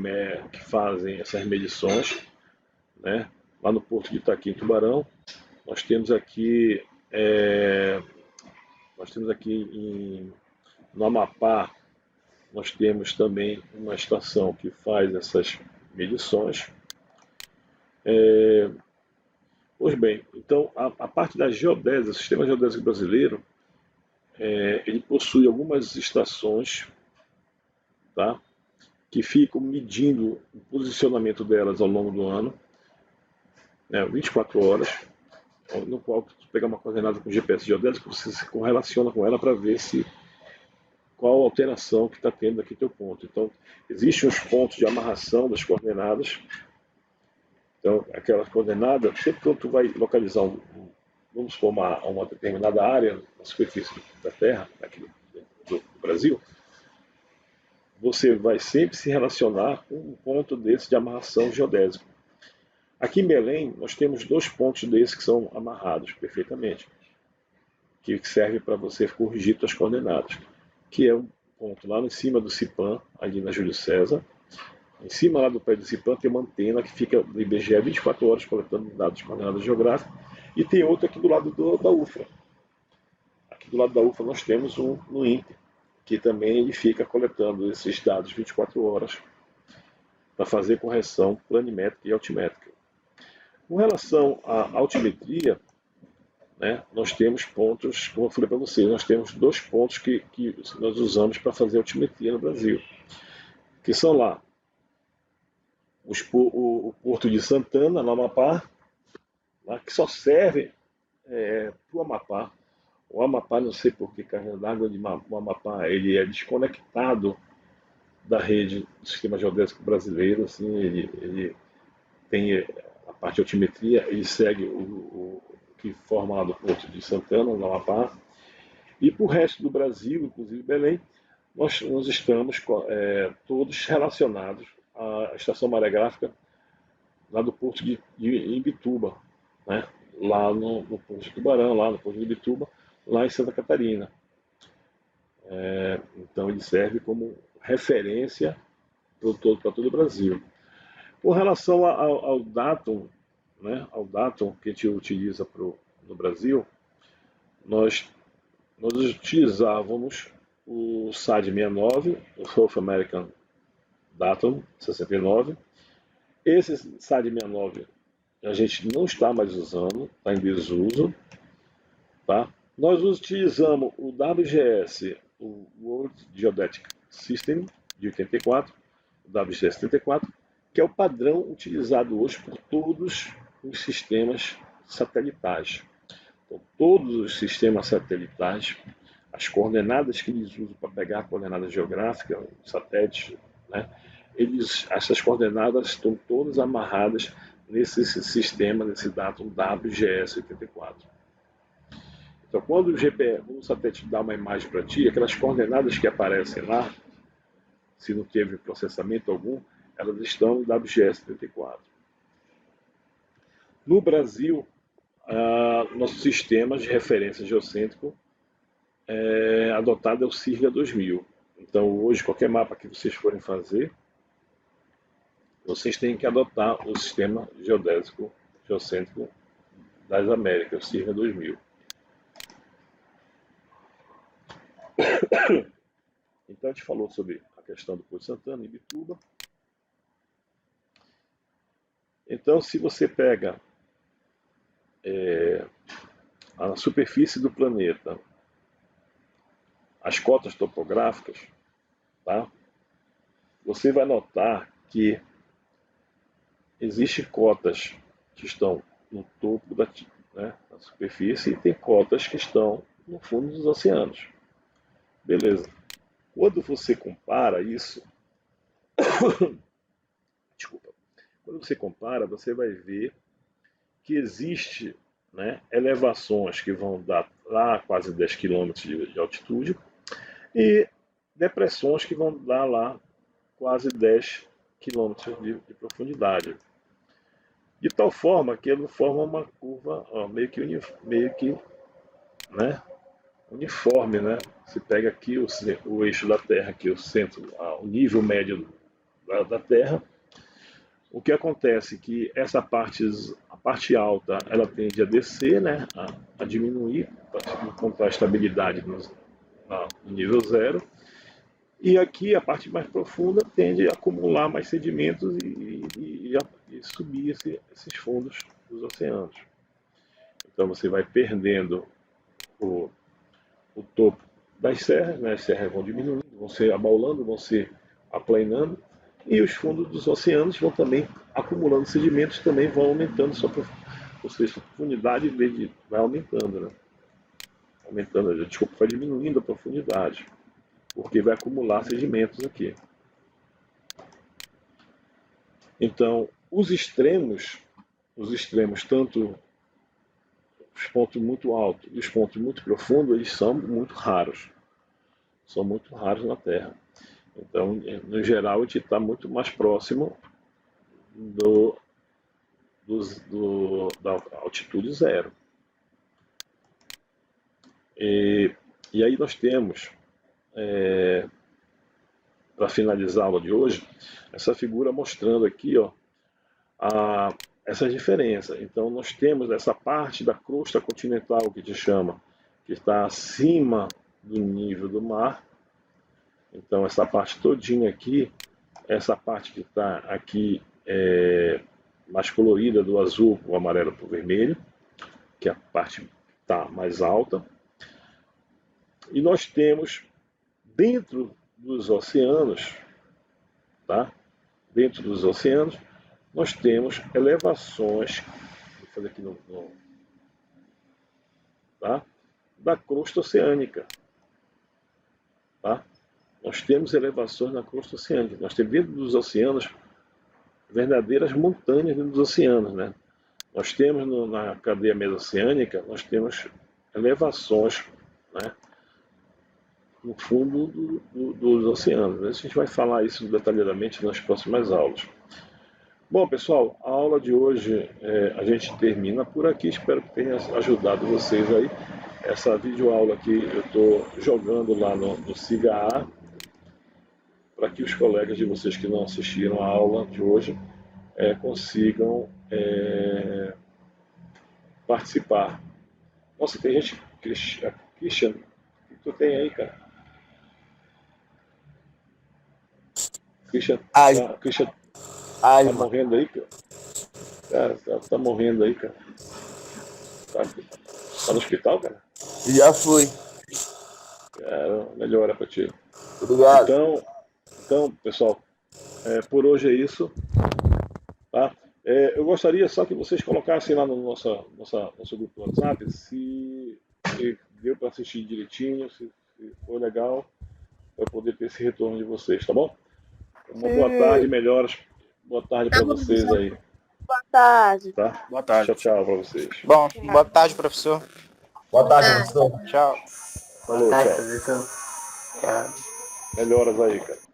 fazem essas medições, né? Lá no Porto de Itaqui, em Tubarão, nós temos aqui no Amapá, nós temos também uma estação que faz essas medições. Pois bem, então a parte da geodésia, o sistema geodésico brasileiro, ele possui algumas estações, tá, que ficam medindo o posicionamento delas ao longo do ano, 24 horas, no qual você pegar uma coordenada com GPS geodésico, você se correlaciona com ela para ver qual a alteração que está tendo aqui teu ponto. Então, existem os pontos de amarração das coordenadas. Então, aquela coordenada, sempre que tu vai localizar vamos supor, uma determinada área na superfície da Terra, aqui do Brasil, você vai sempre se relacionar com um ponto desse de amarração geodésica. Aqui em Belém, nós temos 2 pontos desses que são amarrados perfeitamente, que serve para você corrigir suas coordenadas, que é um ponto lá em cima do Cipam, ali na Júlio César. Em cima lá do pé do Cipam tem uma antena que fica no IBGE 24 horas coletando dados de coordenadas geográficas, e tem outro aqui do lado da UFRA. Aqui do lado da UFRA nós temos um no INPE, que também ele fica coletando esses dados 24 horas para fazer correção planimétrica e altimétrica. Com relação à altimetria, né, nós temos pontos, como eu falei para vocês, nós temos 2 pontos que nós usamos para fazer altimetria no Brasil, que são lá o Porto de Santana, no Amapá, lá, que só serve para o Amapá. O Amapá, não sei por que carga d'água do Amapá, ele é desconectado da rede do sistema geodésico brasileiro, assim, ele tem a parte de altimetria, ele segue que forma lá do Porto de Santana, no Amapá, e para o resto do Brasil, inclusive Belém, nós estamos todos relacionados à Estação Maregráfica lá do Porto de Imbituba, né? Lá no Porto de Tubarão, lá no Porto de Imbituba, lá em Santa Catarina. Então ele serve como referência para todo o Brasil. Com relação ao datum, né, ao datum que a gente utiliza no Brasil, nós utilizávamos o SAD 69, o South American Datum 69. Esse SAD 69 a gente não está mais usando, está em desuso. Tá? Nós utilizamos o WGS, o World Geodetic System, de 84, o WGS 74, que é o padrão utilizado hoje por todos os sistemas satelitais. Então, todos os sistemas satelitais, as coordenadas que eles usam para pegar a coordenada geográfica, satélites, né, essas coordenadas estão todas amarradas nesse sistema, nesse datum WGS 84. Então, quando o satélite dá uma imagem para ti, aquelas coordenadas que aparecem lá, se não teve processamento algum, elas estão no WGS 34. No Brasil, nosso sistema de referência geocêntrico adotado é o CIRGA 2000. Então, hoje, qualquer mapa que vocês forem fazer, vocês têm que adotar o sistema geodésico geocêntrico das Américas, o CIRGA 2000. Então, a gente falou sobre a questão do Porto de Santana, Imbituba. Então, se você pega a superfície do planeta, as cotas topográficas, tá? Você vai notar que existem cotas que estão no topo da superfície e tem cotas que estão no fundo dos oceanos. Beleza. Quando você compara isso, desculpa, quando você compara, você vai ver que existe, né, elevações que vão dar lá quase 10 km de altitude e depressões que vão dar lá quase 10 km de profundidade. De tal forma que ele forma uma curva meio que né, uniforme, né? Você pega aqui o eixo da Terra, aqui o centro, o nível médio da Terra. O que acontece é que a parte alta, ela tende a descer, né? A diminuir, para encontrar estabilidade no nível zero. E aqui a parte mais profunda tende a acumular mais sedimentos e subir esses fundos dos oceanos. Então você vai perdendo o topo das serras, né? As serras vão diminuindo, vão se abaulando, vão se aplanando, e os fundos dos oceanos vão também acumulando sedimentos, também vão aumentando sua profundidade, vai aumentando, né? Desculpa, vai diminuindo a profundidade, porque vai acumular sedimentos aqui. Então, os extremos, tanto os pontos muito altos e os pontos muito profundos, eles são muito raros. São muito raros na Terra. Então, no geral, a gente está muito mais próximo da altitude zero. E aí nós temos, para finalizar a aula de hoje, essa figura mostrando aqui, ó, essa diferença. Então, nós temos essa parte da crosta continental, que a gente chama, que está acima do nível do mar. Então, essa parte todinha aqui, essa parte que está aqui mais colorida, do azul para o amarelo para o vermelho, que é a parte que está mais alta. E nós temos, dentro dos oceanos, tá? Dentro dos oceanos, nós temos elevações, vou fazer aqui tá? Da crosta oceânica. Tá? Nós temos elevações na crosta oceânica. Nós temos dentro dos oceanos verdadeiras montanhas dentro dos oceanos, né? Nós temos na cadeia mesoceânica, nós temos elevações, né, no fundo dos oceanos. A gente vai falar isso detalhadamente nas próximas aulas. Bom, pessoal, a aula de hoje a gente termina por aqui. Espero que tenha ajudado vocês aí. Essa videoaula aqui eu estou jogando lá no SIGA-A para que os colegas de vocês que não assistiram a aula de hoje consigam participar. Nossa, tem gente... Christian, o que tu tem aí, cara? Christian tá morrendo aí, cara? Cara, tá morrendo aí, cara. Tá no hospital, cara? Já fui. Cara, melhora pra ti. Obrigado. Então, pessoal, por hoje é isso. Tá? Eu gostaria só que vocês colocassem lá no nosso grupo do WhatsApp se deu para assistir direitinho, se foi legal, para poder ter esse retorno de vocês, tá bom? Uma boa tarde, melhoras. Boa tarde para vocês aí. Boa tarde. Tá? Boa tarde. Tchau, tchau para vocês. Bom, boa tarde, professor. Boa tarde, professor. Tchau. Falou, tchau. professor. Tchau. Melhoras aí, cara.